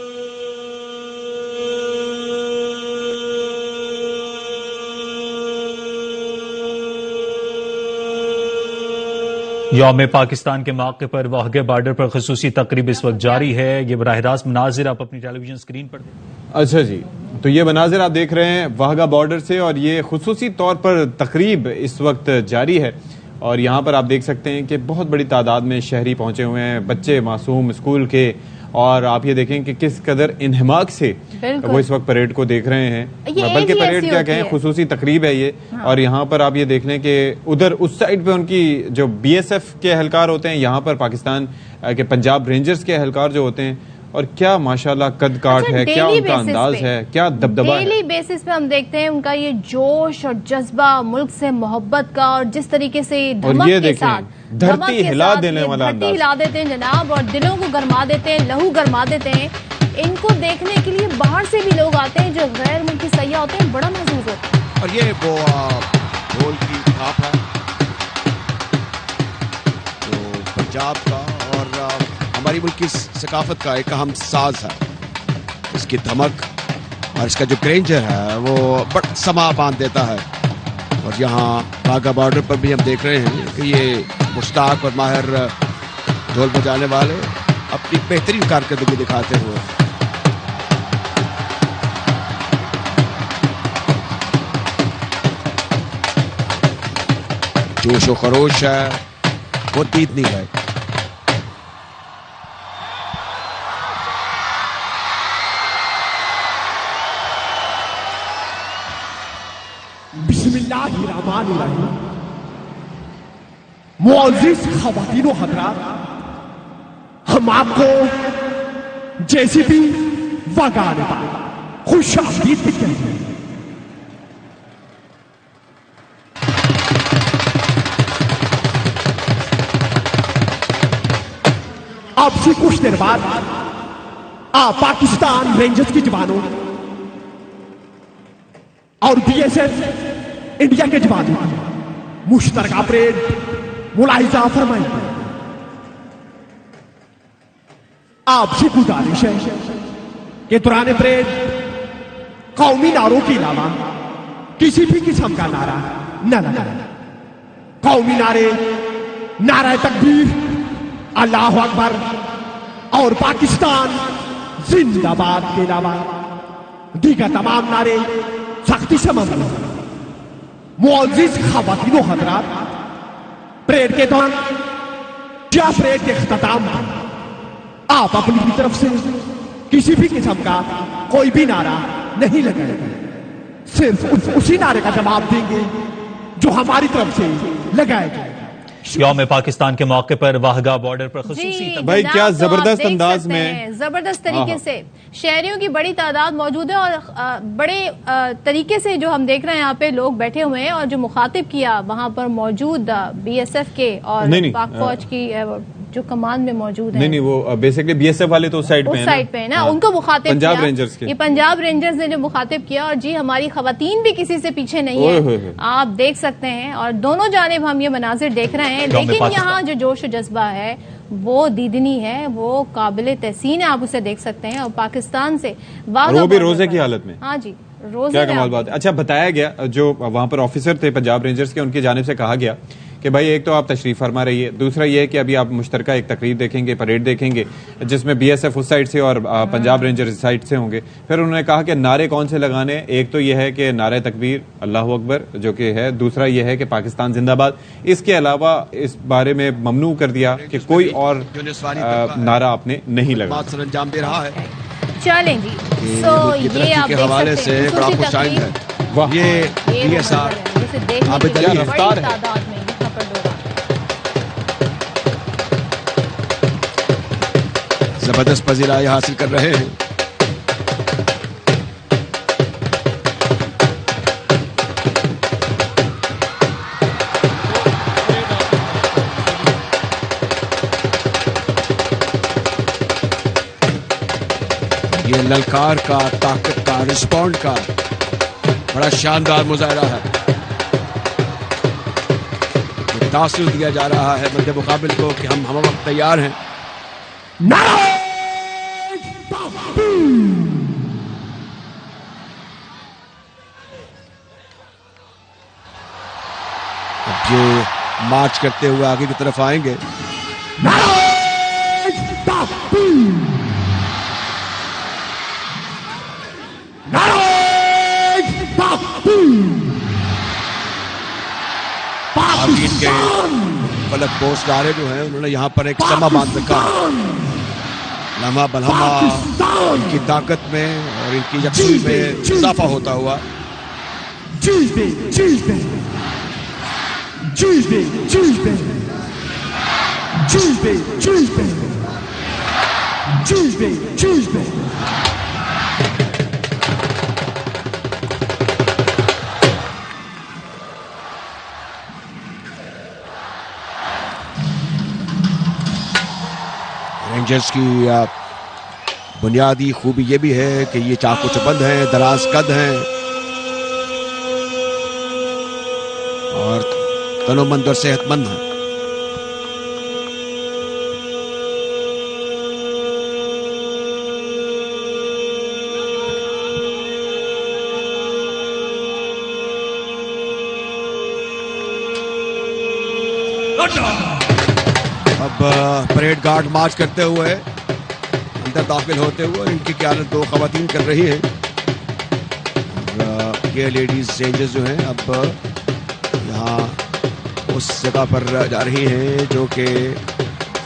यौम पाकिस्तान के मौके पर वाघा बॉर्डर पर खसूसी तकरीब इस वक्त जारी है। ये बराह रास्त मनाजिर आप अपनी टेलीविजन स्क्रीन पर अच्छा जी, तो ये मनाजिर आप देख रहे हैं वाघा बॉर्डर से और ये खुसूसी तौर पर तकरीब इस वक्त जारी है और यहाँ पर आप देख सकते हैं कि बहुत बड़ी तादाद में शहरी पहुंचे हुए हैं, बच्चे मासूम स्कूल के, और आप ये देखें कि किस कदर इन्हमाक से वो इस वक्त परेड को देख रहे हैं, बल्कि परेड क्या कहें, खुसूसी तकरीब है ये। हाँ। और यहाँ पर आप ये देख लें कि उधर उस साइड पे उनकी जो BSF के एहलकार होते हैं, यहाँ पर पाकिस्तान के पंजाब रेंजर्स के एहलकार जो होते हैं, और क्या माशाल्लाह कद काठ है, क्या उनका अंदाज है, क्या दबदबा है। डेली बेसिस पे हम देखते हैं उनका ये जोश और जज्बा मुल्क से मोहब्बत का, और जिस तरीके से धमक के साथ धरती हिला देने वाला अंदाज, हिला देते हैं जनाब, और दिलों को गरमा देते हैं, लहू गरमा देते हैं। इनको देखने के लिए बाहर से भी लोग आते हैं जो गैर मुल्की सयाह होते हैं, बड़ा महसूस होता है। और ये वो ढोल की थाप है जो पंजाब का और हमारी मुल्क की सकाफत का एक अहम साज है। इसकी धमक और इसका जो ग्रेंजर है वो बड़ा समा बांध देता है। और यहाँ वाघा बॉर्डर पर भी हम देख रहे हैं कि ये मुश्ताक और माहिर ढोल बजाने वाले अपनी बेहतरीन कारकर्दगी दिखाते हुए जोश व खरोश है वो जीत नहीं गए। रहीम, मुअज़्ज़िज़ ख़वातीन व हज़रात, हम आपको जेसीबी वगाने पर खुश आमदीद भी कहते हैं। अब से कुछ देर बाद पाकिस्तान रेंजर्स की जवानों और बीएसएफ इंडिया के जवानों की मुश्तरका परेड मुलाहिजा फरमाएंगे। आपसे गुजारिश है कि दौरान परेड कौमी नारों के अलावा किसी भी किस्म का नारा न लगाएं। कौमी नारे नारा तकबीर, अल्लाह अकबर और पाकिस्तान जिंदाबाद के अलावा दीगर तमाम नारे सख्ती से ममनू। मुअज़्ज़िज़ ख़वातीन व हज़रात, परेड के दौरान या परेड के इख्तिताम पर आप अपनी तरफ से किसी भी किस्म का कोई भी नारा नहीं लगाएंगे। सिर्फ उसी नारे का जवाब देंगे जो हमारी तरफ से लगाया जाएगा। यौम पाकिस्तान के मौके पर वाहगा बॉर्डर पर खुसूसी भाई क्या जबरदस्त अंदाज में, जबरदस्त तरीके से शहरियों की बड़ी तादाद मौजूद है और बड़े तरीके से जो हम देख रहे हैं यहाँ पे लोग बैठे हुए हैं और जो मुखातिब किया वहां पर मौजूद बीएसएफ के और पाक फौज की जो कमान में मौजूद है। नहीं वो बेसिकली बीएसएफ वाले तो उस साइड पे है ना, उनको मुखातिब पंजाब रेंजर्स के, ये पंजाब रेंजर्स ने जो मुखातिब किया। और जी हमारी खवातीन भी किसी से पीछे नहीं है, आप देख सकते हैं। और दोनों जानिब हम ये मनाजिर देख रहे हैं, लेकिन यहाँ जो जोश जज्बा है वो दीदनी है, वो काबिल तहसीन है, आप उसे देख सकते हैं। और पाकिस्तान से वो भी रोजे की हालत में, हाँ जी रोजे, क्या कमाल बात है। अच्छा बताया गया, जो वहां पर ऑफिसर थे पंजाब रेंजर्स के, उनकी जानिब से कहा गया कि भाई एक तो आप तशरीफ फरमा रही है, दूसरा ये है कि अभी आप मुश्तरका एक तकरीर देखेंगे, परेड देखेंगे जिसमें बीएसएफ उस साइड से और पंजाब रेंजर्स इस साइड से होंगे। फिर उन्होंने कहा कि नारे कौन से लगाने, एक तो ये है कि नारे तकबीर अल्लाह अकबर जो कि है, दूसरा ये है कि पाकिस्तान जिंदाबाद। इसके अलावा इस बारे में ममनू कर दिया कि कोई और नारा आपने नहीं लगा। अंजाम दे रहा है। चलें जी, सो ये आप देख हवाले सकते से हैं बड़ा खुशाइन है। ये डीएसआर रफ्तार है, जबरदस्त पजीराई हासिल कर रहे हैं। ये ललकार का, ताकत का, रिस्पॉन्ड का बड़ा शानदार मुजाहरा है। तासुर दिया जा रहा है मध्य मुकाबिल को कि हम वक्त तैयार हैं। अब जो मार्च करते हुए आगे की तरफ आएंगे, के फलक पोस्टदारे जो हैं उन्होंने यहाँ पर एक समा बांध रखा है। लम्हा बलहमा इनकी ताकत में और इनकी यकीन में इजाफा होता हुआ रेंजर्स की बुनियादी खूबी ये भी है कि ये चाकू चबंद हैं, दराज कद हैं और तनोमंद और सेहतमंद हैं। अब परेड गार्ड मार्च करते हुए अंदर दाखिल होते हुए इनकी क़यादत दो खवातीन कर रही हैं। ये लेडीज रेंजर्स जो हैं अब यहाँ उस जगह पर जा रही हैं जो कि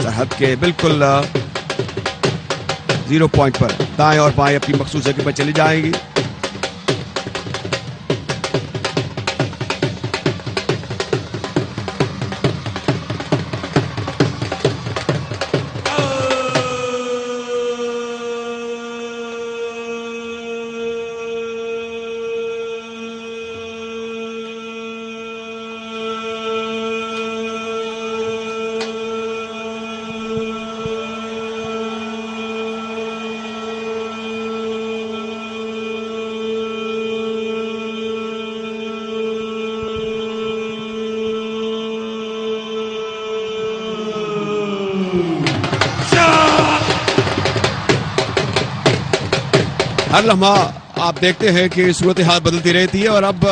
सरहद के बिल्कुल 0 पॉइंट पर दाएं और बाएं अपनी मखसूस जगह पर चली जाएंगी। हर लम्हा आप देखते हैं कि सूरत हाल बदलती रहती है और अब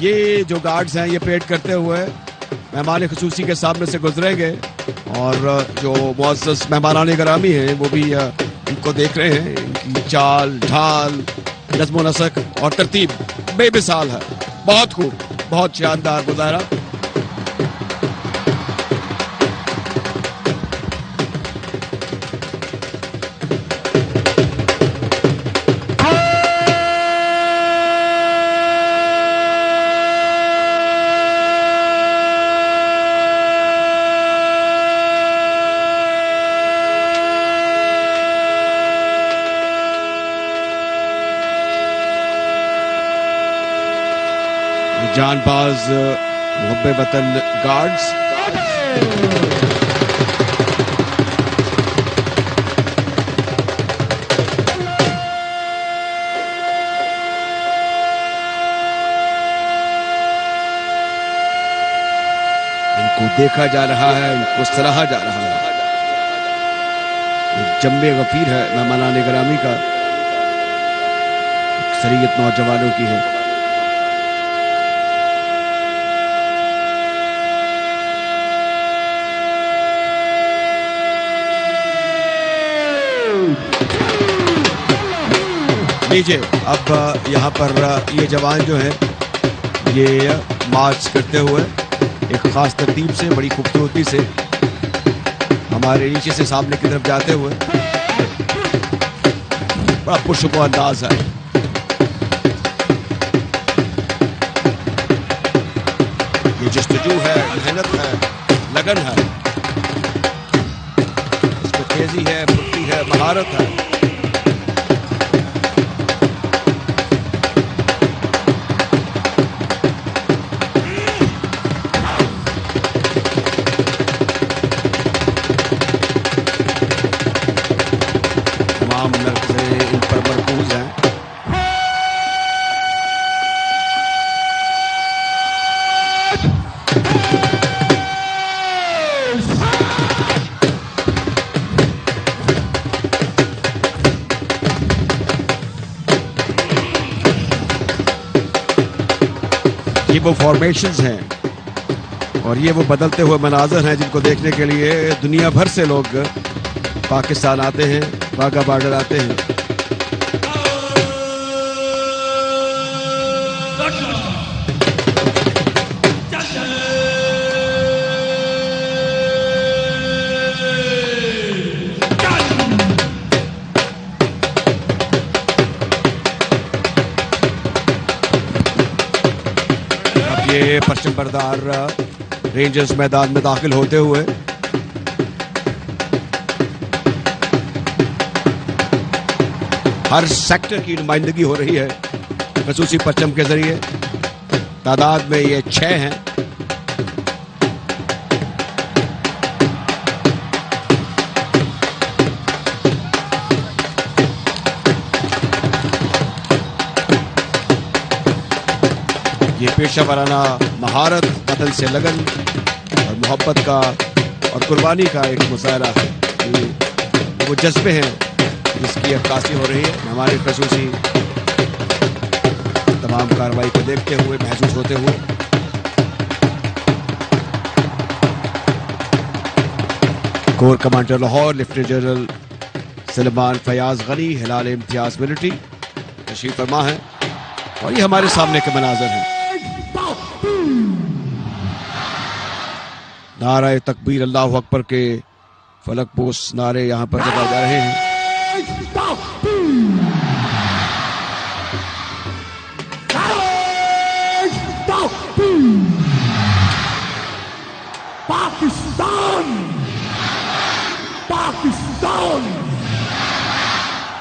ये जो गार्ड्स हैं ये परेड करते हुए मेहमान खुसूसी के सामने से गुजरेंगे और जो मुअज़्ज़ज़ मेहमानान गिरामी हैं वो भी इनको देख रहे हैं। इनकी चाल ढाल नज़्म नसक और तरतीब बेमिसाल है। बहुत खूब, बहुत शानदार मुज़ाहरा। जानबाज मुहब्बे वतन गार्ड्स इनको देखा जा रहा है, इनको सराहा जा रहा है। जम्मे गफीर है मेहमानान गिरामी का, अक्सरियत नौजवानों की है। लीजिए अब यहाँ पर ये जवान जो है ये मार्च करते हुए एक खास तरतीब से, बड़ी खूबसूरती से हमारे नीचे से सामने की तरफ जाते हुए, बड़ा पुरशुको अंदाज है। ये जस्तजू है, मेहनत है, लगन है, इसमें तेजी है, फुर्ती है, महारत है। इन पर मरकूज हैं। ये वो फॉर्मेशंस हैं और ये वो बदलते हुए मनाजर हैं जिनको देखने के लिए दुनिया भर से लोग पाकिस्तान आते हैं, वाघा बॉर्डर आते हैं। अब ये पश्चिम बरदार रेंजर्स मैदान में दाखिल होते हुए हर सेक्टर की नुमाइंदगी हो रही है खसूसी परचम के जरिए। तादाद में ये 6 हैं। ये पेशा वराना महारत, वतन से लगन और मोहब्बत का और कुर्बानी का एक मुजाहरा है। ये वो जज्बे हैं जिसकी अक्कासी हो रही है हमारे खसूसी तमाम कार्रवाई को देखते हुए, महसूस होते हुए। Core commander Lahore lieutenant general Salman Fayaz Ghani Hilal Imtiaz military तशरीफ फरमा है और ये हमारे सामने के मनाजर हैं। नारा तकबीर अल्लाहु अकबर के फलक पोस नारे यहाँ पर लगाए जा रहे हैं। Pakistan, Pakistan,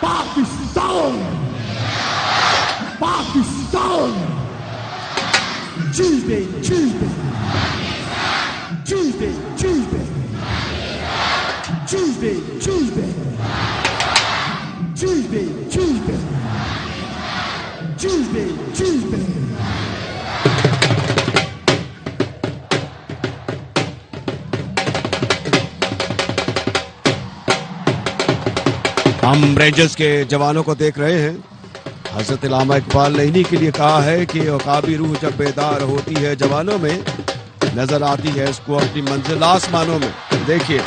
Pakistan, Pakistan. Tuesday, Tuesday, Tuesday, Tuesday, Tuesday, Tuesday, Tuesday, Tuesday, Tuesday, Tuesday. हम रेंजर्स के जवानों को देख रहे हैं हजरत इल्लामा इकबाल ने इन्हीं के लिए कहा है कि औकाबी रूह जब बेदार होती है जवानों में, नजर आती है इसको अपनी मंजिल आसमानों में। देखिए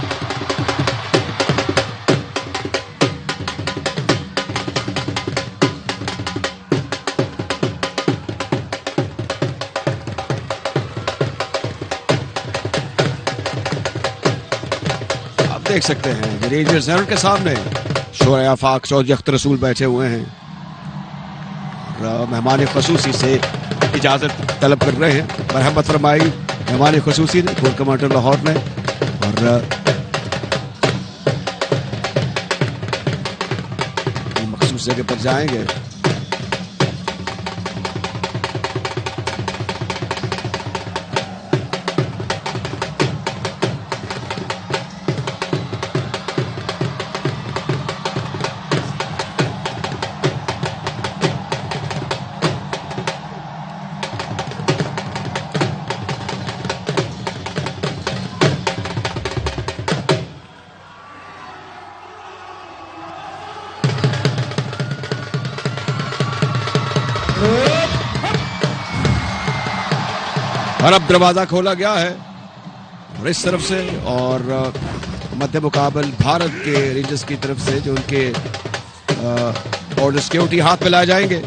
आप देख सकते हैं ये रेंजर्स हैं, उनके सामने शोर आफाक चौधरी अख्तर रसूल बैठे हुए हैं, मेहमान खसूसी से इजाजत तलब कर रहे हैं। मरहमत फरमाई मेहमान खसूसी ने, कोर कमांडर लाहौर ने, और मखसूस जगह पर जाएंगे। और अब दरवाजा खोला गया है और इस तरफ से और मध्य मुकाबल भारत के रेंजर्स की तरफ से जो उनके ऑर्डर सिक्योरिटी हाथ में लाए जाएंगे।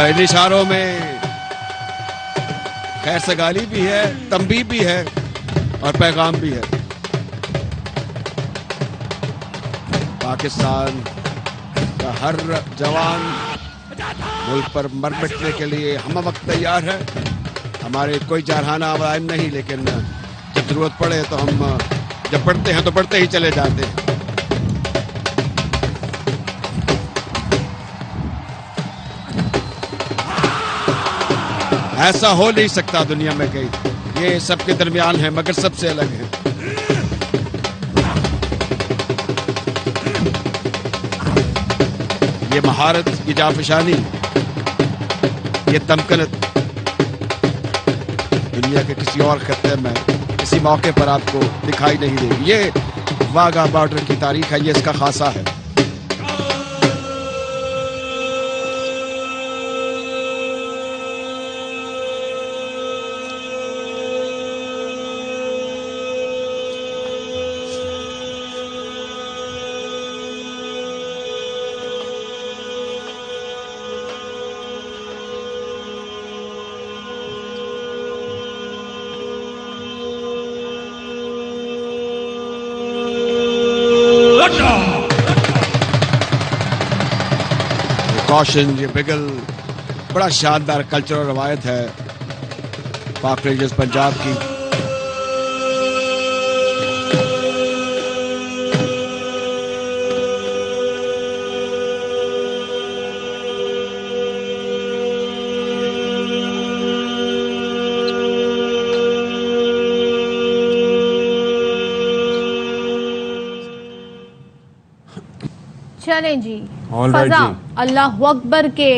इन इशारों में खैर सगाली भी है, तंबीह भी है और पैगाम भी है। पाकिस्तान का हर जवान मुल्क पर मर मिटने के लिए हम वक्त तैयार है। हमारे कोई जारहाना अवाइम नहीं, लेकिन जब जरूरत पड़े तो हम जब बढ़ते हैं तो बढ़ते ही चले जाते हैं। ऐसा हो नहीं सकता दुनिया में कहीं, ये सबके दरमियान है मगर सबसे अलग है। ये महारत, ये जाफशानी, ये तमकनत दुनिया के किसी और खत्ते में किसी मौके पर आपको दिखाई नहीं देगी। ये वाघा बॉर्डर की तारीख है, ये इसका खासा है। कौशन, ये बिगल बड़ा शानदार कल्चर और रवायत है पाक रेंजर्स पंजाब की। चलें जी, All right फजा जी। अल्लाह अकबर के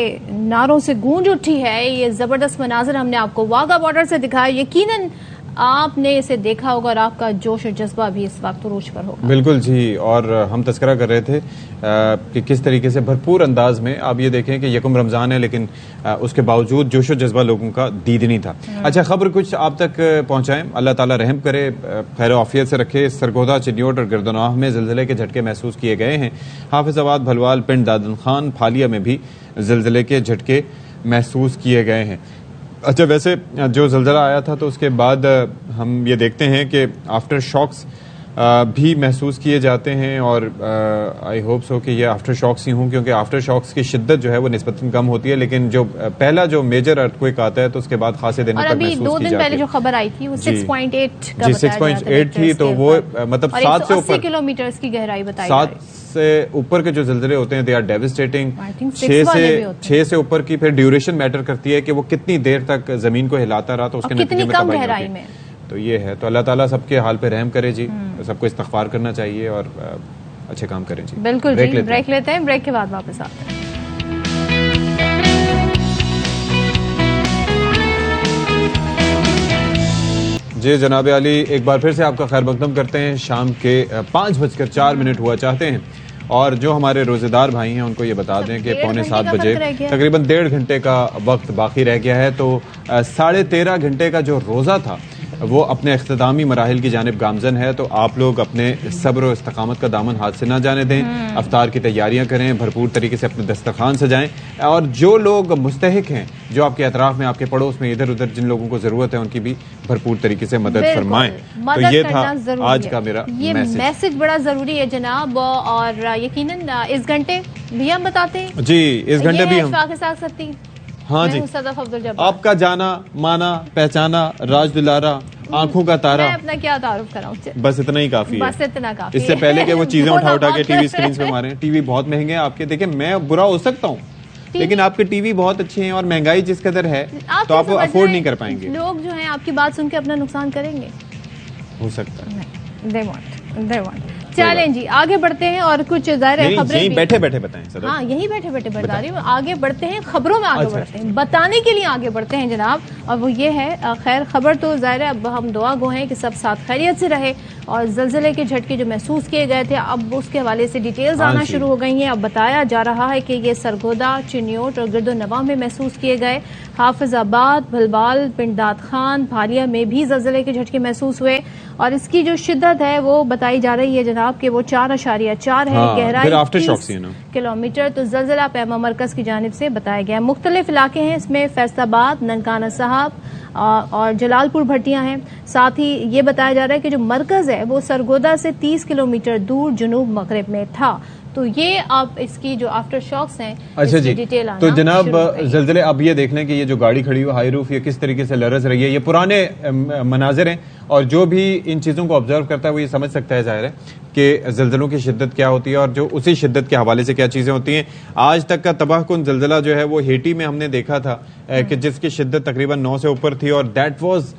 नारों से गूंज उठी है। ये जबरदस्त मनाजर हमने आपको वाघा बॉर्डर से दिखाया। यकीनन आपने इसे देखा होगा और आपका जोश और जज्बा भी इस वक्त उरूज पर होगा। बिल्कुल जी, और हम तस्करा कर रहे थे कि किस तरीके से भरपूर अंदाज में आप ये देखें कि यकम रमज़ान है, लेकिन उसके बावजूद जोश और जज्बा लोगों का दीदनी था। अच्छा, खबर कुछ आप तक पहुंचाएं, अल्लाह ताला रहम करे, खैर आफियत से रखे। सरगोदा, चिन्योट और गिरदनवाह में ज़िलज़िले के झटके महसूस किए गए हैं। हाफिजाबाद, भलवाल, पिंड दादन खान, फालिया में भी ज़िलज़िले के झटके महसूस किए गए हैं। अच्छा, वैसे जो ज़िलज़िला आया था तो उसके बाद हम ये देखते हैं कि आफ्टर शॉक्स भी महसूस किए जाते हैं, और आई होप सो कि ये आफ्टर शॉक्स ही हों, क्योंकि आफ्टर शॉक्स की शिद्दत जो है वो निस्बतन कम होती है, लेकिन जो पहला जो मेजर अर्थक्वेक आता है तो उसके बाद खासे दिनों तक महसूस की जाती है। अभी 2 दिन पहले जो खबर आई थी वो 6.8 का जी 6.8 थी, तो वो मतलब 7 से ऊपर किलोमीटर की गहराई बताई। 7 से ऊपर के जो ज़िलज़िले होते हैं दे आर डेविस्टेटिंग। 6 से ऊपर की फिर ड्यूरेशन मैटर करती है कि वो कितनी देर तक जमीन को हिलाता रहा, तो उसके नतीजे में तबाही गहराई में। तो ये है, तो अल्लाह ताला सबके हाल पे रहम करे जी, सबको इस्तग़फ़ार करना चाहिए और अच्छे काम करें जी। बिल्कुल ब्रेक जी, लेते हैं। ब्रेक लेते हैं, ब्रेक के बाद वापस आते हैं। जी जनाब आली, एक बार फिर से आपका खैर मकदम करते हैं। शाम के 5:04 हुआ चाहते हैं और जो हमारे रोजेदार भाई हैं उनको ये बता दें कि 6:45 बजे तकरीबन 1.5 घंटे का वक्त बाकी रह गया है, तो 13.5 घंटे का जो रोज़ा था वो अपने इख्तितामी मराहिल की जानिब गामजन है। तो आप लोग अपने सब्र और इस्तकामत का दामन हाथ से ना जाने दें, अफ्तार की तैयारियां करें, भरपूर तरीके से अपने दस्तरखान सजाएं और जो लोग मुस्तहिक हैं, जो आपके अतराफ में, आपके पड़ोस में, इधर उधर जिन लोगों को ज़रूरत है, उनकी भी भरपूर तरीके से मदद फरमाएं। तो ये था आज का मेरा मैसेज बड़ा ज़रूरी है जनाब। और यकीनन इस घंटे भी हम बताते हैं जी, इस घंटे भी हम सकती। हाँ जी, सदफ अब्दुल जब्बार, आपका जाना माना पहचाना राज दुलारा आंखों का तारा। मैं अपना क्या तारुफ कराऊं, बस इतना ही काफी है, बस इतना काफी इससे है। पहले कि वो चीजें उठा के टीवी स्क्रीन पे मारें। टीवी बहुत महंगे हैं आपके, देखिए मैं बुरा हो सकता हूँ लेकिन आपके टीवी बहुत अच्छे हैं और महंगाई जिस कदर है तो आप अफोर्ड नहीं कर पाएंगे। लोग जो हैं आपकी बात सुन के अपना नुकसान करेंगे, हो सकता है। They want। चलें जी, आगे बढ़ते हैं और कुछ ज़ाहिर खबरें यहीं बैठे बैठे बताएं सर। हाँ, यहीं बैठे बैठे बता रही हूँ। आगे बढ़ते हैं, खबरों में आगे बढ़ते हैं, बताने के लिए आगे बढ़ते हैं जनाब। और वो ये है, खैर खबर तो ज़ाहिर है अब हम दुआ गो हैं कि सब साथ खैरियत से रहे। और ज़लज़ले के झटके जो महसूस किए गए थे, अब उसके हवाले से डिटेल्स आना शुरू हो गई हैं। अब बताया जा रहा है कि ये सरगोदा, चिन्योट और गिरदोनवा में महसूस किए गए। हाफिजाबाद, भलबाल, पिंडात खान, भालिया में भी ज़लज़ले के झटके महसूस हुए और इसकी जो शिद्दत है वो बताई जा रही है जनाब कि वो 4.4 है। गहराई 30 किलोमीटर। तो ज़लज़ला पैमा मरकज की जानिब से बताया गया। मुख्तलिफ इलाके हैं, इसमें फैसलाबाद, ननकाना साहब और जलालपुर भट्टियां हैं। साथ ही ये बताया जा रहा है कि जो मरकज है वो सरगोदा से 30 किलोमीटर दूर जुनूब मगरिब में था। तो ये आप इसकी जो आफ्टर शॉक्स हैं, अच्छा जी, डिटेल तो जनाब ज़लज़ले अब ये देख लें कि ये जो गाड़ी खड़ी हुई हाई रूफ, ये किस तरीके से लरज रही है। ये पुराने मनाजिर हैं और जो भी इन चीज़ों को ऑब्जर्व करता है वो ये समझ सकता है ज़ाहिर है कि ज़लज़लों की शिद्दत क्या होती है और जो उसी शिद्दत के हवाले से क्या चीज़ें होती हैं। आज तक का तबाहकुन ज़लज़ला जो है वो हेटी में हमने देखा था कि जिसकी शिद्दत तकरीबन 9 से ऊपर थी और दैट वाज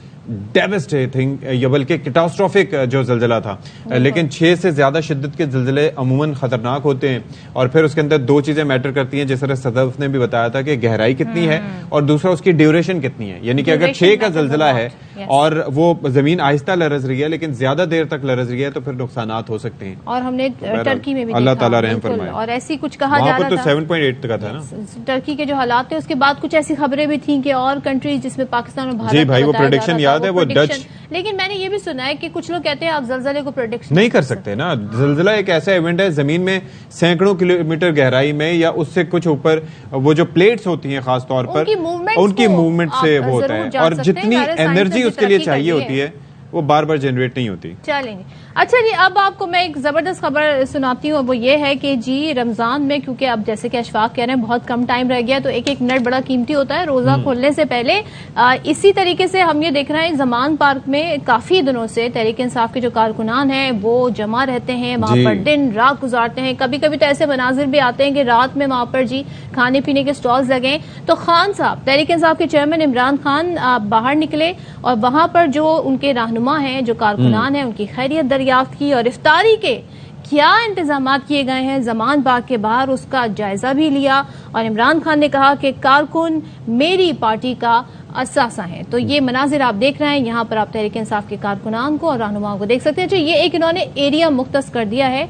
डेवस्टेटिंग, ये बल्कि कैटास्ट्रोफिक जो ज़लज़ला था। लेकिन 6 से ज़्यादा शिद्दत के ज़लज़ले अमूमन ख़तरनाक होते हैं और फिर उसके अंदर दो चीज़ें मैटर करती हैं, जिस तरह सदफ ने भी बताया था कि गहराई कितनी है और दूसरा उसकी ड्यूरेशन कितनी है। यानी कि अगर 6 का ज़लज़ला है और वो ज़मीन आहिस्ता लरज रही है लेकिन ज़्यादा देर तक लरज रही है तो फिर नुकसानात हो सकते हैं। और हमने टर्की में भी अल्लाह ताला रहम फरमाए। और ऐसी कुछ कहा जा रहा था, 7.8 का था ना टर्की के जो हालात थे। उसके बाद कुछ ऐसी खबरें भी थी कि और कंट्रीज जिसमें पाकिस्तान और भारत, जी भाई वो प्रेडिक्शन याद है, वो डच। लेकिन मैंने ये भी सुना है कि कुछ लोग कहते हैं आप ज़लज़ले को प्रेडिक्शन नहीं कर सकते ना। ज़लज़ला एक ऐसा इवेंट है जमीन में सैकड़ों किलोमीटर गहराई में या उससे कुछ ऊपर, वो जो प्लेट्स होती हैं खास तौर पर उनकी मूवमेंट से वो होता है और जितनी एनर्जी उसके लिए चाहिए होती है वो बार बार जनरेट नहीं होती। चलेंगे। अच्छा जी, अब आपको मैं एक जबरदस्त खबर सुनाती हूँ। वो ये है कि जी रमजान में, क्योंकि अब जैसे कि अशफाक कह रहे हैं बहुत कम टाइम रह गया, तो एक एक मिनट बड़ा कीमती होता है रोजा खोलने से पहले। इसी तरीके से हम ये देख रहे हैं जमान पार्क में काफी दिनों से तहरीक इंसाफ के जो कारकुनान हैं वो जमा रहते हैं, वहाँ पर दिन रात गुजारते हैं। कभी कभी तो ऐसे मनाजिर भी आते हैं कि रात में वहाँ पर जी खाने पीने के स्टॉल्स लगे। तो खान साहब, तहरीक इंसाफ के चेयरमैन इमरान खान बाहर निकले और वहाँ पर जो उनके रहनुमा हैं, जो कारकुनान हैं, उनकी खैरियत दरियाफ्त की और इफ्तारी के क्या इंतजाम किए गए हैं जमान बाग के बाहर उसका जायजा भी लिया। और इमरान खान ने कहा कि कारकुन मेरी पार्टी का असासा है। तो ये मनाजिर आप देख रहे हैं, यहाँ पर आप तहरीक इंसाफ के कारकुनान को और रहनुमाओं को देख सकते हैं। जो ये एक इन्होंने एरिया मुख्तस कर दिया है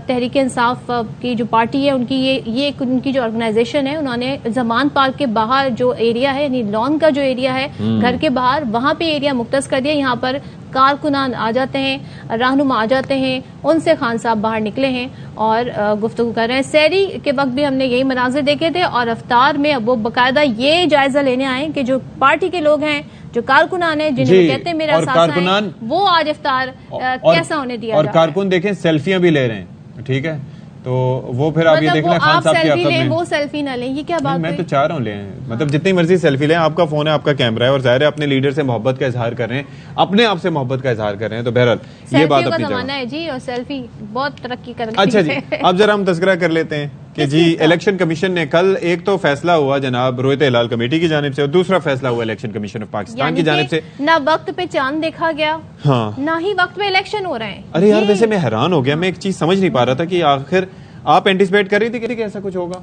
तहरीक इंसाफ की जो पार्टी है उनकी, ये उनकी जो ऑर्गेनाइजेशन है, उन्होंने जमान पार्क के बाहर जो एरिया है, यानी लॉन का जो एरिया है घर के बाहर, वहाँ पे एरिया मुख्तस कर दिया। यहाँ पर कारकुनान आ जाते हैं, रहनुमा आ जाते हैं, उनसे खान साहब बाहर निकले हैं और गुफ्तगू कर रहे हैं। सैरी के वक्त भी हमने यही मनाजिर देखे थे और अफ्तार में अब वो बाकायदा ये जायजा लेने आए कि जो पार्टी के लोग हैं, जो कारकुनान है, जिन्हें कहते हैं मेरा साथ है, वो आज इफ्तार कैसा होने दिया। और कारकुन देखें सेल्फियां भी ले रहे हैं, ठीक है, तो वो फिर आप ये देखना खान साहब की अकल में, वो सेल्फी ना लें, ये क्या बात है? मैं तो चाह रहा हूँ लें, मतलब जितनी मर्जी सेल्फी लें, आपका फोन है, आपका कैमरा है और जाहिर है अपने लीडर से मोहब्बत का इजहार कर रहे हैं, अपने आप से मोहब्बत का इजहार कर रहे हैं। तो बहरहाल ये बात अपनी जमाना है जी और सेल्फी बहुत तरक्की कर रही है। अच्छा जी, अब जरा हम तज़किरा कर लेते हैं कि जी इलेक्शन कमीशन ने कल एक तो फैसला हुआ जनाब रोहित हिलाल कमेटी की जानिब से और दूसरा फैसला हुआ इलेक्शन कमीशन ऑफ पाकिस्तान की जानिब से। ना वक्त पे चांद देखा गया, हाँ, ना ही वक्त पे इलेक्शन हो रहे हैं। अरे यार वैसे मैं हैरान हो गया, मैं एक चीज समझ नहीं पा रहा था कि आखिर आप एंटिसिपेट कर रही थी कि ऐसा कुछ होगा?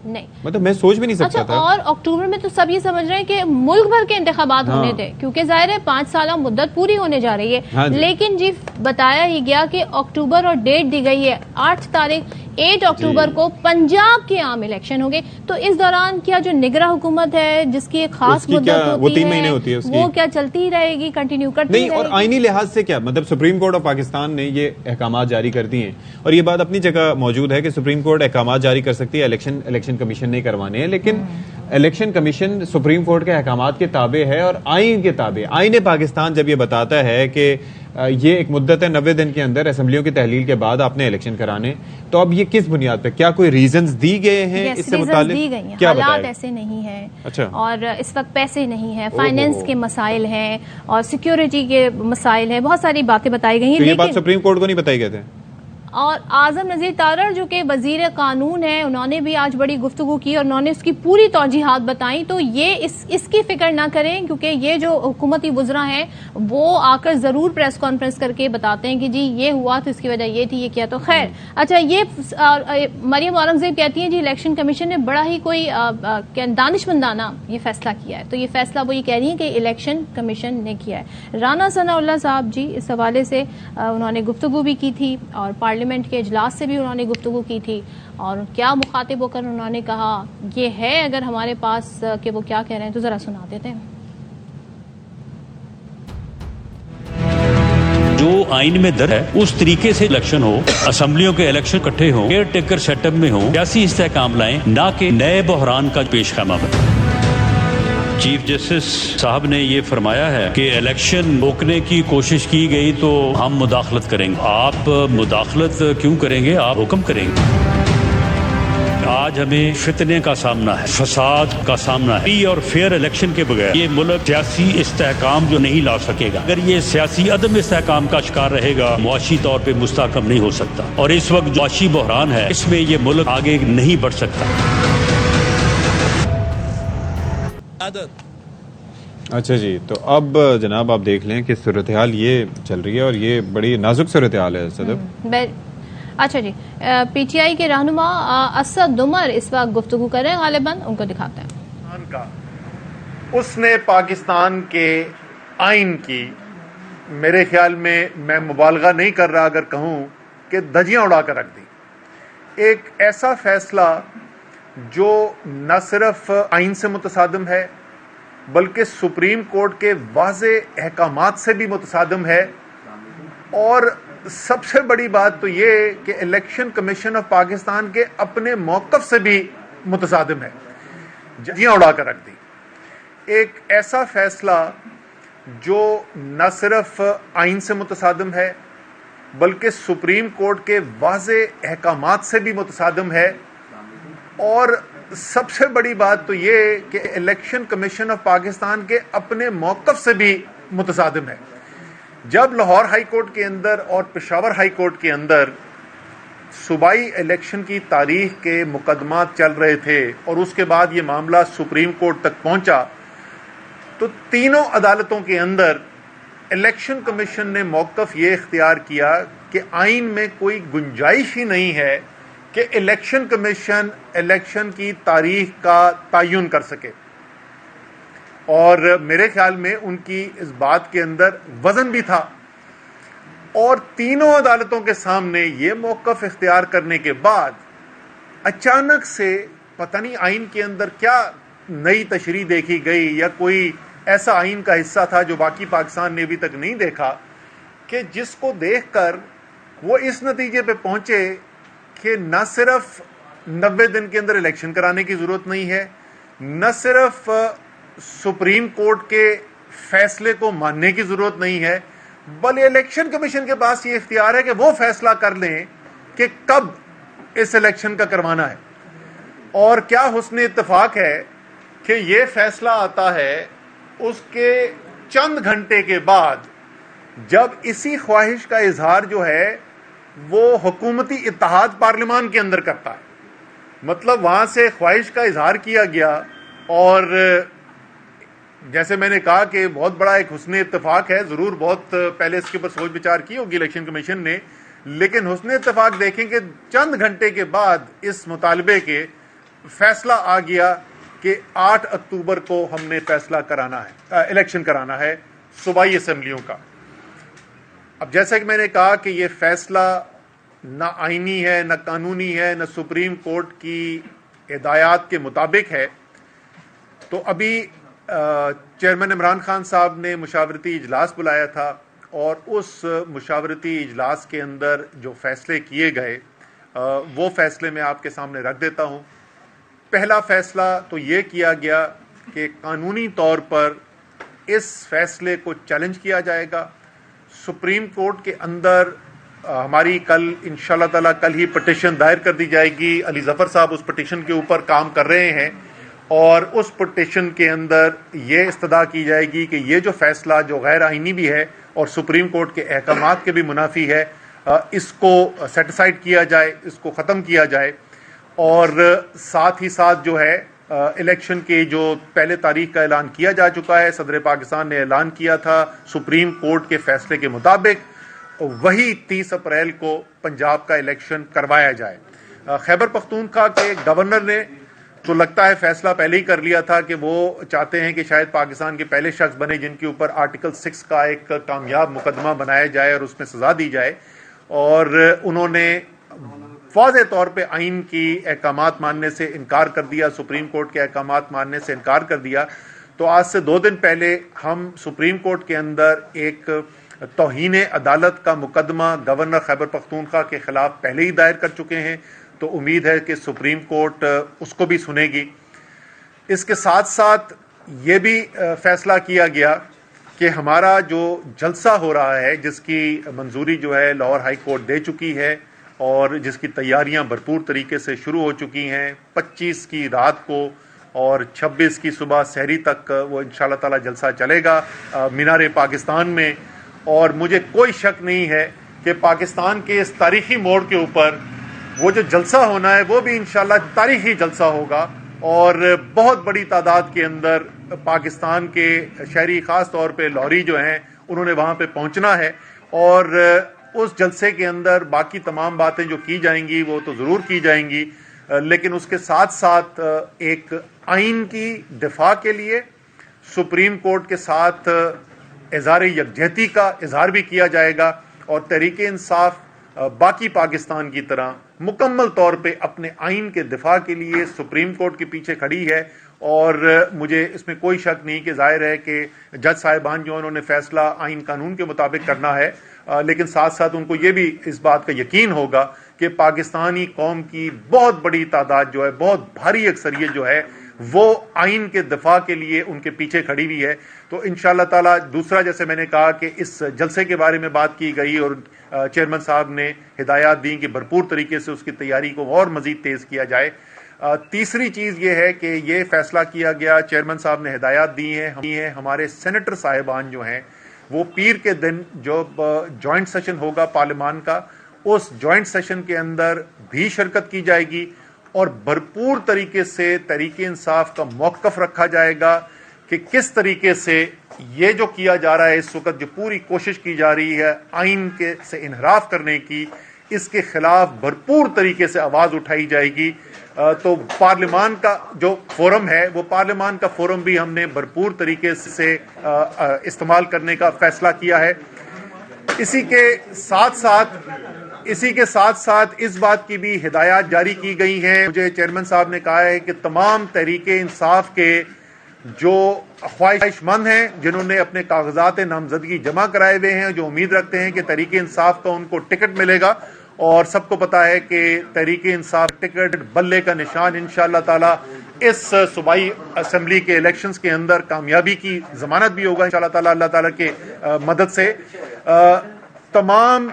नहीं, मतलब मैं सोच भी नहीं सकता था। और अक्टूबर में तो सब ये समझ रहे हैं कि मुल्क भर के इंतखाबात होने थे, क्योंकि जाहिर है 5 साल मुद्दत पूरी होने जा रही है। हाँ लेकिन जी बताया ही गया कि अक्टूबर और डेट दी गई है 8 तारीख 8 अक्टूबर को पंजाब के आम इलेक्शन होंगे। तो इस दौरान क्या जो निगरान हुकूमत है जिसकी एक खास मुद्दत होती वो 3 महीने होती है उसकी, वो क्या चलती ही रहेगी, कंटिन्यू करती नहीं? और आईनी लिहाज से क्या मतलब सुप्रीम कोर्ट ऑफ पाकिस्तान ने ये अहकामात जारी कर दिए हैं और ये बात अपनी जगह मौजूद है कि सुप्रीम कोर्ट अहकामात जारी कर सकती है, इलेक्शन कमीशन नहीं करवाने हैं। लेकिन इलेक्शन कमीशन सुप्रीम कोर्ट के अहकामात के ताबे है और आईन के ताबे। आईन पाकिस्तान जब ये बताता है कि ये एक मुद्दत है 90 दिन के अंदर असेंबलियों की तहलील के बाद आपने इलेक्शन कराने, तो अब ये किस बुनियाद पे, क्या कोई रीजंस दी गए हैं इससे मुताल्लिक? दी गई हैं, क्या हालात ऐसे नहीं है। अच्छा। और इस वक्त पैसे नहीं है, फाइनेंस के मसाइल हैं और सिक्योरिटी के मसाइल हैं, बहुत सारी बातें बताई गई हैं। तो ये बात सुप्रीम कोर्ट को नहीं बताई गए थे? और आजम नजीर तारड़ जो कि वजीर कानून है, उन्होंने भी आज बड़ी गुफ्तगू की और उन्होंने उसकी पूरी तौजीहात बताई। तो ये इसकी फिक्र ना करें, क्योंकि ये जो हुकूमती वुज़रा हैं वो आकर जरूर प्रेस कॉन्फ्रेंस करके बताते हैं कि जी ये हुआ तो इसकी वजह ये थी, ये किया। तो खैर अच्छा, ये मरियम औरंगजेब कहती हैं जी इलेक्शन कमीशन ने बड़ा ही कोई दानिशमंदाना ये फैसला किया है। तो ये फैसला वो ये कह रही है कि इलेक्शन कमीशन ने किया है। राना सनाउल्लाह साहब जी इस हवाले से उन्होंने गुफ्तगू भी की थी और पार्लियामेंट के इजलास से भी उन्होंने गुफ्तगू की थी और क्या मुखातिब होकर उन्होंने कहा ये है अगर हमारे पास कि वो क्या कह रहे हैं, तो जरा सुना देते हैं। जो आइन में दर्ज है उस तरीके से इलेक्शन हो, असेंबलियों के इलेक्शन इकट्ठे हो, केयर टेकर सेटअप में हो, सियासी इस्तेहकाम लाएं, ना कि नए बहरान का पेश खैमा बने। चीफ जस्टिस साहब ने ये फरमाया है कि इलेक्शन रोकने की कोशिश की गई तो हम मुदाखलत करेंगे। आप मुदाखलत क्यों करेंगे, आप हुक्म करेंगे। आज हमें फितने का सामना है, फसाद का सामना है। फ्री और फेयर इलेक्शन के बगैर ये मुल्क सियासी इस्तेहकाम जो नहीं ला सकेगा। अगर ये सियासी अदम इस्तेहकाम का शिकार रहेगा, मुआशी तौर पे मुस्तहकम नहीं हो सकता। और इस वक्त मुआशी बहरान है, इसमें ये मुल्क आगे नहीं बढ़ सकता। अच्छा जी, तो अब जनाब आप देख लें कि सूरत हाल ये चल रही है और ये बड़ी नाजुक सूरत हाल है सदर। अच्छा जी, पीटीआई के रहनुमा असद उमर इस वक्त गुफ्तगू कर रहे हैं, गालिबन उनको दिखाते हैं। उसने पाकिस्तान के आइन की, मेरे ख्याल में मैं मुबालगा नहीं कर रहा अगर कहूं कि धज्जियां उड़ा कर रख दी। एक ऐसा फैसला जो न सिर्फ आइन से मुतसादिम है बल्कि सुप्रीम कोर्ट के वाज़े अहकामात से भी मुतसादिम है। और सबसे बड़ी बात तो ये कि इलेक्शन कमीशन ऑफ पाकिस्तान के अपने मौक़िफ़ से भी मुतसादिम है, धज्जियां उड़ा कर रख दी। एक ऐसा फैसला जो न सिर्फ आइन से मुतसादिम है बल्कि सुप्रीम कोर्ट के वाज़े अहकामात से भी मुतसादिम है। और सबसे बड़ी बात तो ये कि इलेक्शन कमीशन ऑफ पाकिस्तान के अपने मौक़िफ़ से भी मुतसादिम है। जब लाहौर हाई कोर्ट के अंदर और पेशावर हाई कोर्ट के अंदर सूबाई इलेक्शन की तारीख के मुकदमात चल रहे थे और उसके बाद ये मामला सुप्रीम कोर्ट तक पहुंचा, तो तीनों अदालतों के अंदर इलेक्शन कमीशन ने मौक़िफ़ ये इख्तियार किया कि आइन में कोई गुंजाइश ही नहीं है कि इलेक्शन कमीशन इलेक्शन की तारीख का तयन कर सके। और मेरे ख्याल में उनकी इस बात के अंदर वजन भी था। और तीनों अदालतों के सामने ये मौक़िफ़ इख्तियार करने के बाद अचानक से पता नहीं आइन के अंदर क्या नई तशरीह देखी गई या कोई ऐसा आइन का हिस्सा था जो बाकी पाकिस्तान ने अभी तक नहीं देखा, कि जिसको देखकर वो इस नतीजे पे पहुंचे कि न सिर्फ 90 दिन के अंदर इलेक्शन कराने की ज़रूरत नहीं है, न सिर्फ सुप्रीम कोर्ट के फैसले को मानने की ज़रूरत नहीं है, बल्कि इलेक्शन कमीशन के पास ये इख्तियार है कि वो फैसला कर लें कि कब इस इलेक्शन का करवाना है। और क्या हुस्न इत्तेफाक है कि ये फैसला आता है उसके चंद घंटे के बाद, जब इसी ख्वाहिश का इजहार जो है वो हुकूमती इत्तेहाद पार्लियामान के अंदर करता है। मतलब वहां से ख्वाहिश का इजहार किया गया और जैसे मैंने कहा कि बहुत बड़ा एक हुस्न इत्तेफाक है, जरूर बहुत पहले इसके ऊपर सोच विचार की होगी इलेक्शन कमीशन ने, लेकिन हुस्न इत्तेफाक देखें कि चंद घंटे के बाद इस मुतालबे के फैसला आ गया कि 8 अक्टूबर को हमने फैसला कराना है, इलेक्शन कराना है सूबाई असेंबलियों का। अब जैसा कि मैंने कहा कि ये फैसला ना आईनी है, ना कानूनी है, ना सुप्रीम कोर्ट की हिदायत के मुताबिक है। तो अभी चेयरमैन इमरान खान साहब ने मुशावरती इजलास बुलाया था और उस मुशावरती इजलास के अंदर जो फैसले किए गए वो फैसले मैं आपके सामने रख देता हूं। पहला फैसला तो ये किया गया कि कानूनी तौर पर इस फैसले को चैलेंज किया जाएगा। सुप्रीम कोर्ट के अंदर हमारी कल इंशाल्लाह ताला कल ही पिटीशन दायर कर दी जाएगी। अली जफर साहब उस पिटीशन के ऊपर काम कर रहे हैं और उस पिटीशन के अंदर ये इस्तदा की जाएगी कि ये जो फैसला जो गैर आईनी भी है और सुप्रीम कोर्ट के अहकामात के भी मुनाफी है, इसको सेटिसाइड किया जाए, इसको ख़त्म किया जाए। और साथ ही साथ जो है इलेक्शन के जो पहले तारीख का ऐलान किया जा चुका है, सदर पाकिस्तान ने ऐलान किया था सुप्रीम कोर्ट के फैसले के मुताबिक, वही 30 अप्रैल को पंजाब का इलेक्शन करवाया जाए। खैबर पख्तूनख्वा के गवर्नर ने तो लगता है फैसला पहले ही कर लिया था कि वो चाहते हैं कि शायद पाकिस्तान के पहले शख्स बने जिनके ऊपर आर्टिकल 6 का एक कामयाब मुकदमा बनाया जाए और उसमें सजा दी जाए। और उन्होंने वाज़ेह तौर पे आइन की अहकामात मानने से इनकार कर दिया, सुप्रीम कोर्ट के अहकामात मानने से इनकार कर दिया। तो आज से 2 दिन पहले हम सुप्रीम कोर्ट के अंदर एक तौहीन अदालत का मुकदमा गवर्नर खैबर पख्तूनख्वा के खिलाफ पहले ही दायर कर चुके हैं। तो उम्मीद है कि सुप्रीम कोर्ट उसको भी सुनेगी। इसके साथ साथ ये भी फैसला किया गया कि हमारा जो जलसा हो रहा है, जिसकी मंजूरी जो है लाहौर हाई कोर्ट दे चुकी है और जिसकी तैयारियां भरपूर तरीके से शुरू हो चुकी हैं, 25 की रात को और 26 की सुबह सहरी तक वो इंशाल्लाह ताला जलसा चलेगा मीनार पाकिस्तान में। और मुझे कोई शक नहीं है कि पाकिस्तान के इस तारीखी मोड़ के ऊपर वो जो जलसा होना है वो भी इंशाल्लाह तारीखी जलसा होगा और बहुत बड़ी तादाद के अंदर पाकिस्तान के शहरी ख़ास तौर पे लाहौरी जो हैं उन्होंने वहाँ पे पहुँचना है। और उस जलसे के अंदर बाकी तमाम बातें जो की जाएंगी वो तो ज़रूर की जाएंगी, लेकिन उसके साथ साथ एक आइन की दिफा के लिए सुप्रीम कोर्ट के साथ इज़हार यकजहती का इजहार भी किया जाएगा और तहरीके इंसाफ बाकी पाकिस्तान की तरह मुकम्मल तौर पे अपने आइन के दिफा के लिए सुप्रीम कोर्ट के पीछे खड़ी है। और मुझे इसमें कोई शक नहीं कि जाहिर है कि जज साहिबान जो उन्होंने फैसला आइन कानून के मुताबिक करना है, लेकिन साथ साथ उनको ये भी इस बात का यकीन होगा कि पाकिस्तानी कौम की बहुत बड़ी तादाद जो है, बहुत भारी अक्सरियत जो है वो आइन के दिफा के लिए उनके पीछे खड़ी हुई है। तो इंशाल्लाह ताला दूसरा, जैसे मैंने कहा कि इस जलसे के बारे में बात की गई और चेयरमैन साहब ने हिदायत दी कि भरपूर तरीके से उसकी तैयारी को और मजीद तेज किया जाए। तीसरी चीज ये है कि ये फैसला किया गया, चेयरमैन साहब ने हिदायत दी है हमारे सेनेटर साहिबान जो हैं वो पीर के दिन जो जॉइंट सेशन होगा पार्लियामान का, उस जॉइंट सेशन के अंदर भी शिरकत की जाएगी और भरपूर तरीके से तहरीके इंसाफ का मौक़िफ़ रखा जाएगा कि किस तरीके से ये जो किया जा रहा है इस वक्त, जो पूरी कोशिश की जा रही है आइन के से इनहराफ करने की, इसके खिलाफ भरपूर तरीके से आवाज़ उठाई जाएगी। तो पार्लियामान का जो फोरम है वो पार्लियामान का फोरम भी हमने भरपूर तरीके से इस्तेमाल करने का फैसला किया है। इसी के साथ साथ इस बात की भी हिदायत जारी की गई हैं। मुझे चेयरमैन साहब ने कहा है कि तमाम तहरीके इंसाफ के जो ख्वाहिशमंद हैं, जिन्होंने अपने कागजात नामजदगी जमा कराए हुए हैं, जो उम्मीद रखते हैं कि तहरीके इंसाफ का उनको टिकट मिलेगा, और सबको पता है कि तहरीके इंसाफ टिकट बल्ले का निशान इंशाअल्लाह ताला इस सूबाई असेंबली के इलेक्शंस के अंदर कामयाबी की जमानत भी होगा इंशाअल्लाह ताला, अल्लाह ताला के मदद से। तमाम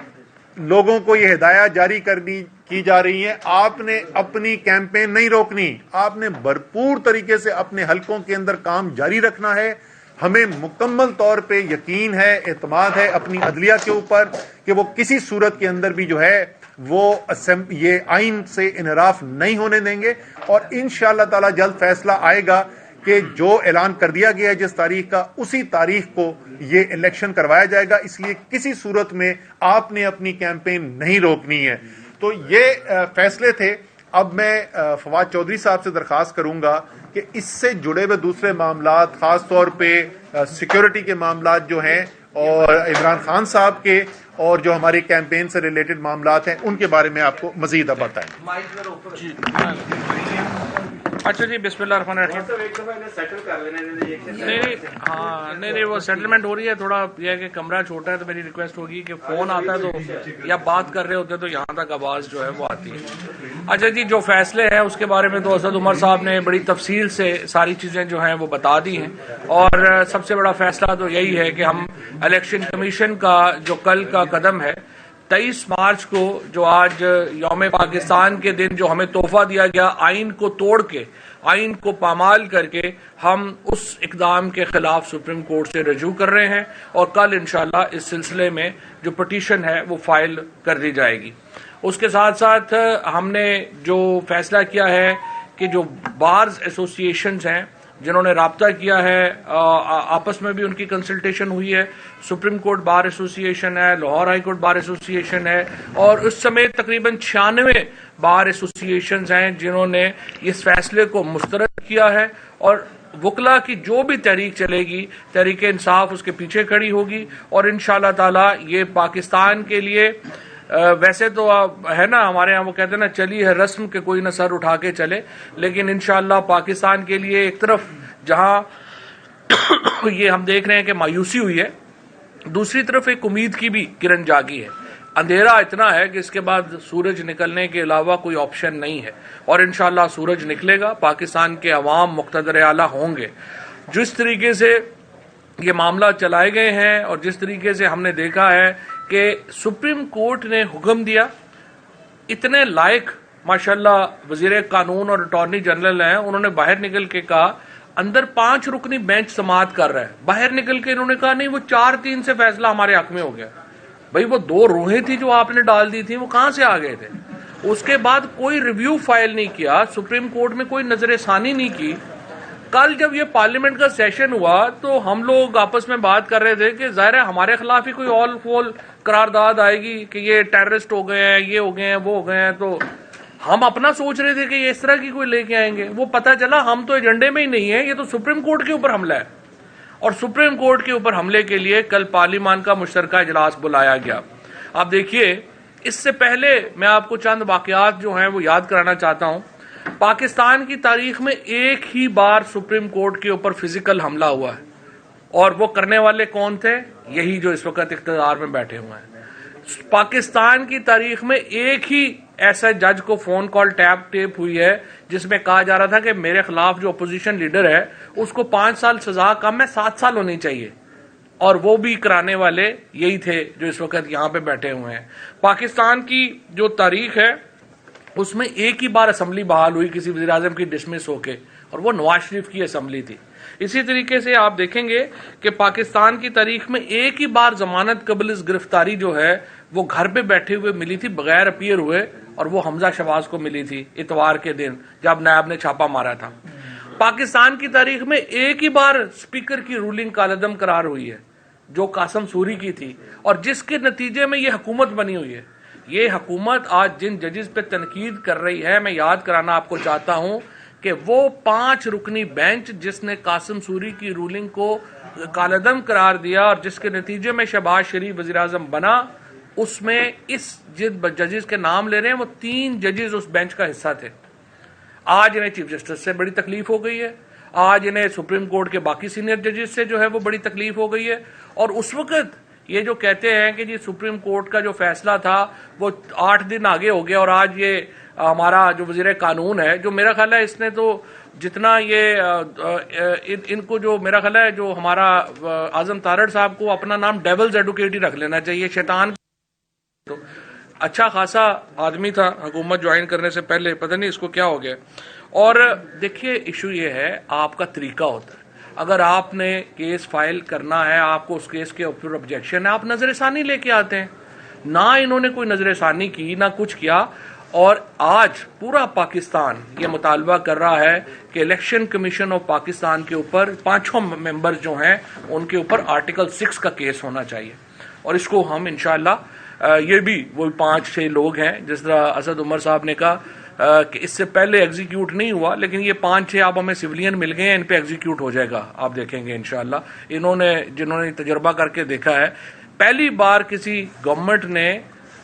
लोगों को ये हिदायत जारी की जा रही है, आपने अपनी कैंपेन नहीं रोकनी, आपने भरपूर तरीके से अपने हलकों के अंदर काम जारी रखना है। हमें मुकम्मल तौर पे यकीन है, एतमाद है अपनी अदलिया के ऊपर कि वो किसी सूरत के अंदर भी जो है वो ये आइन से इनहराफ नहीं होने देंगे और इंशाअल्लाह ताला जल्द फैसला आएगा कि जो ऐलान कर दिया गया है जिस तारीख का, उसी तारीख को ये इलेक्शन करवाया जाएगा। इसलिए किसी सूरत में आपने अपनी कैंपेन नहीं रोकनी है। तो ये फैसले थे। अब मैं फवाद चौधरी साहब से दरखास्त करूंगा कि इससे जुड़े हुए दूसरे मामलात, खास तौर पे सिक्योरिटी के मामलात जो हैं और इमरान खान साहब के और जो हमारी कैंपेन से रिलेटेड मामलात हैं, उनके बारे में आपको मजीद अब बताएं। अच्छा जी, बिस्मिल्लाहिर्रहमानिर्रहीम। नहीं, वो सेटलमेंट हो रही है। थोड़ा यह है कि कमरा छोटा है, तो मेरी रिक्वेस्ट होगी कि फोन आता है तो या बात कर रहे होते तो यहाँ तक आवाज जो है वो आती है। अच्छा जी, जो फैसले हैं उसके बारे में तो असद उमर साहब ने बड़ी तफसील से सारी चीजें जो हैं वो बता दी हैं और सबसे बड़ा फैसला तो यही है कि हम इलेक्शन कमीशन का जो कल का कदम है 23 मार्च को, जो आज यौम पाकिस्तान के दिन जो हमें तोहफा दिया गया, आइन को तोड़ के, आइन को पामाल करके हम उस इकदाम के खिलाफ सुप्रीम कोर्ट से रजू कर रहे हैं और कल इंशाल्लाह इस सिलसिले में जो पिटीशन है वो फाइल कर दी जाएगी। उसके साथ साथ हमने जो फैसला किया है कि जो बार्स एसोसिएशंस हैं जिन्होंने राब्ता किया है, आपस में भी उनकी कंसल्टेशन हुई है। सुप्रीम कोर्ट बार एसोसिएशन है, Lahore high court bar association है और उस समय तकरीबन 96 बार एसोसिएशन हैं जिन्होंने इस फैसले को मुस्तरद किया है और वकला की जो भी तहरीक चलेगी, तहरीक इंसाफ उसके पीछे खड़ी होगी और इंशाअल्लाह ताला ये पाकिस्तान के लिए वैसे तो है ना, हमारे यहाँ वो कहते हैं ना, चली है रस्म के कोई न सर उठा के चले, लेकिन इंशाअल्लाह पाकिस्तान के लिए एक तरफ जहां ये हम देख रहे हैं कि मायूसी हुई है, दूसरी तरफ एक उम्मीद की भी किरण जागी है। अंधेरा इतना है कि इसके बाद सूरज निकलने के अलावा कोई ऑप्शन नहीं है और इंशाअल्लाह सूरज निकलेगा, पाकिस्तान के अवाम मुक़्तदर आला होंगे। जिस तरीके से ये मामला चलाए गए हैं और जिस तरीके से हमने देखा है कि सुप्रीम कोर्ट ने हुक्म दिया, इतने लायक माशाल्लाह वजीर कानून और अटॉर्नी जनरल हैं, उन्होंने बाहर निकल के कहा अंदर 5 रुकनी बेंच समाअत कर रहा है, बाहर निकल के इन्होंने कहा नहीं वो 4-3 से फैसला हमारे हक में हो गया। भाई वो 2 रूहें थी जो आपने डाल दी थी, वो कहां से आ गए थे? उसके बाद कोई रिव्यू फाइल नहीं किया, सुप्रीम कोर्ट में कोई नजरसानी नहीं की। कल जब ये पार्लियामेंट का सेशन हुआ तो हम लोग आपस में बात कर रहे थे कि जाहिर है हमारे खिलाफ ही कोई ऑल फोल करारदाद आएगी कि ये टेररिस्ट हो गए हैं, ये हो गए हैं, वो हो गए हैं। तो हम अपना सोच रहे थे कि ये इस तरह की कोई लेके आएंगे, वो पता चला हम तो एजेंडे में ही नहीं है, ये तो सुप्रीम कोर्ट के ऊपर हमला है। और सुप्रीम कोर्ट के ऊपर हमले के लिए कल पार्लियामान का मुश्तरका इजलास बुलाया गया। आप देखिए, इससे पहले मैं आपको चंद वाकयात जो हैं वो याद कराना चाहता हूं। पाकिस्तान की तारीख में एक ही बार सुप्रीम कोर्ट के ऊपर फिजिकल हमला हुआ है और वो करने वाले कौन थे? यही जो इस वक्त इख्तियार में बैठे हुए हैं। पाकिस्तान की तारीख में एक ही ऐसा जज को फोन कॉल टेप हुई है जिसमें कहा जा रहा था कि मेरे खिलाफ जो अपोजिशन लीडर है उसको 5 साल सजा कम है 7 साल होनी चाहिए, और वो भी कराने वाले यही थे जो इस वक्त यहाँ पे बैठे हुए हैं। पाकिस्तान की जो तारीख है उसमें एक ही बार असम्बली बहाल हुई किसी वज़ीर आज़म की डिसमिस होके, और वो नवाज शरीफ की असम्बली थी। इसी तरीके से आप देखेंगे कि पाकिस्तान की तारीख में एक ही बार जमानत कबल इस गिरफ्तारी जो है वो घर पे बैठे हुए मिली थी, बगैर अपीयर हुए, और वो हमजा शहबाज को मिली थी इतवार के दिन जब नायब ने छापा मारा था। पाकिस्तान की तारीख में एक ही बार स्पीकर की रूलिंग कालअदम करार हुई है जो कासिम सूरी की थी, और जिसके नतीजे में ये हुकूमत बनी हुई है। ये हुकूमत आज जिन जजेस पे तनकीद कर रही है, मैं याद कराना आपको चाहता हूं कि वो 5 रुकनी बेंच जिसने कासिम सूरी की रूलिंग को कालअदम करार दिया और जिसके नतीजे में शहबाज शरीफ वज़ीर आज़म बना, उसमें इस जिन जजेस के नाम ले रहे हैं वो 3 जजेस उस बेंच का हिस्सा थे। आज इन्हें चीफ जस्टिस से बड़ी तकलीफ हो गई है, आज इन्हें सुप्रीम कोर्ट के बाकी सीनियर जजेस से जो है वो बड़ी तकलीफ हो गई है। और उस वक्त ये जो कहते हैं कि जी सुप्रीम कोर्ट का जो फैसला था वो 8 दिन आगे हो गया, और आज ये हमारा जो वजीर कानून है, जो मेरा ख्याल है इसने तो जितना ये इनको जो मेरा ख्याल है जो हमारा आजम तारड़ साहब को अपना नाम डेविल्स एडवोकेट ही रख लेना चाहिए, शैतान। तो अच्छा खासा आदमी था हुकूमत ज्वाइन करने से पहले, पता नहीं इसको क्या हो गया। और देखिए इशू ये है, आपका तरीका होता है, अगर आपने केस फाइल करना है, आपको उस केस के ऊपर ऑब्जेक्शन है, आप नजरसानी लेके आते हैं। ना इन्होंने कोई नजरसानी की, ना कुछ किया। और आज पूरा पाकिस्तान ये मुतालबा कर रहा है कि इलेक्शन कमीशन ऑफ पाकिस्तान के ऊपर 5 मेंबर जो हैं उनके ऊपर आर्टिकल 6 का केस होना चाहिए। और इसको हम इंशाल्लाह ये भी वो 5-6 लोग हैं, जिस तरह असद उमर साहब ने कहा कि इससे पहले एग्जीक्यूट नहीं हुआ, लेकिन ये 5-6 अब हमें सिविलियन मिल गए हैं, इन पे एग्जीक्यूट हो जाएगा, आप देखेंगे इंशाल्लाह। जिन्होंने तजर्बा करके देखा है, पहली बार किसी गवर्नमेंट ने,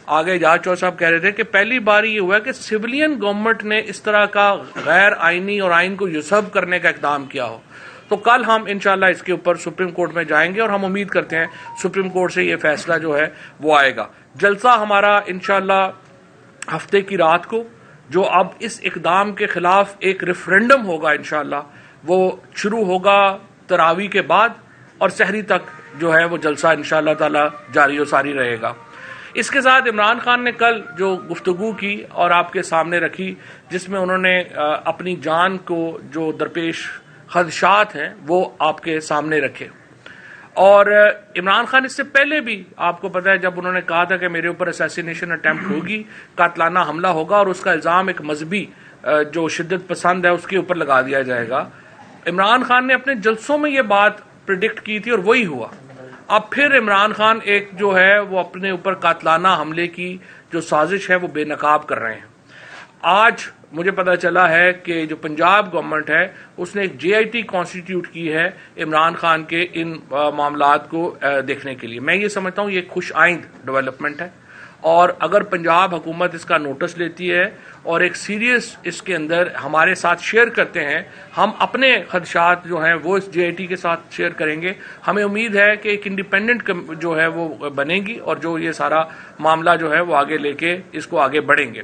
आगे एजाज चौधरी साहब कह रहे थे कि पहली बार ये हुआ कि सिविलियन गवर्नमेंट ने इस तरह का गैर आईनी और आइन को युसब करने का इकदाम किया हो। तो कल हम इंशाल्लाह इसके ऊपर सुप्रीम कोर्ट में जाएंगे और हम उम्मीद करते हैं सुप्रीम कोर्ट से ये फैसला जो है वो आएगा। जलसा हमारा इंशाल्लाह हफ्ते की रात को, जो अब इस इकदाम के खिलाफ एक रेफरेंडम होगा इंशाल्लाह, वो शुरू होगा तरावी के बाद और सहरी तक जो है वो जलसा इंशाल्लाह ताला जारी और सारी रहेगा। इसके साथ इमरान खान ने कल जो गुफ्तगू की और आपके सामने रखी, जिसमें उन्होंने अपनी जान को जो दरपेश खदशात हैं वो आपके सामने रखे। और इमरान खान इससे पहले भी आपको पता है, जब उन्होंने कहा था कि मेरे ऊपर असैसिनेशन अटेम्प्ट होगी, कातलाना हमला होगा और उसका इल्ज़ाम एक मजहबी जो शिद्दत पसंद है उसके ऊपर लगा दिया जाएगा, इमरान खान ने अपने जलसों में ये बात प्रिडिक्ट की थी और वही हुआ। अब फिर इमरान खान एक जो है वो अपने ऊपर कातलाना हमले की जो साजिश है वो बेनकाब कर रहे हैं। आज मुझे पता चला है कि जो पंजाब गवर्नमेंट है उसने एक JIT कॉन्स्टिट्यूट की है इमरान खान के इन मामलात को देखने के लिए। मैं ये समझता हूँ ये खुश आइंद डेवलपमेंट है, और अगर पंजाब हुकूमत इसका नोटिस लेती है और एक सीरियस इसके अंदर हमारे साथ शेयर करते हैं, हम अपने खदशात जो हैं वो इस JIT के साथ शेयर करेंगे। हमें उम्मीद है कि एक इंडिपेंडेंट जो है वो बनेगी और जो ये सारा मामला जो है वो आगे लेके इसको आगे बढ़ेंगे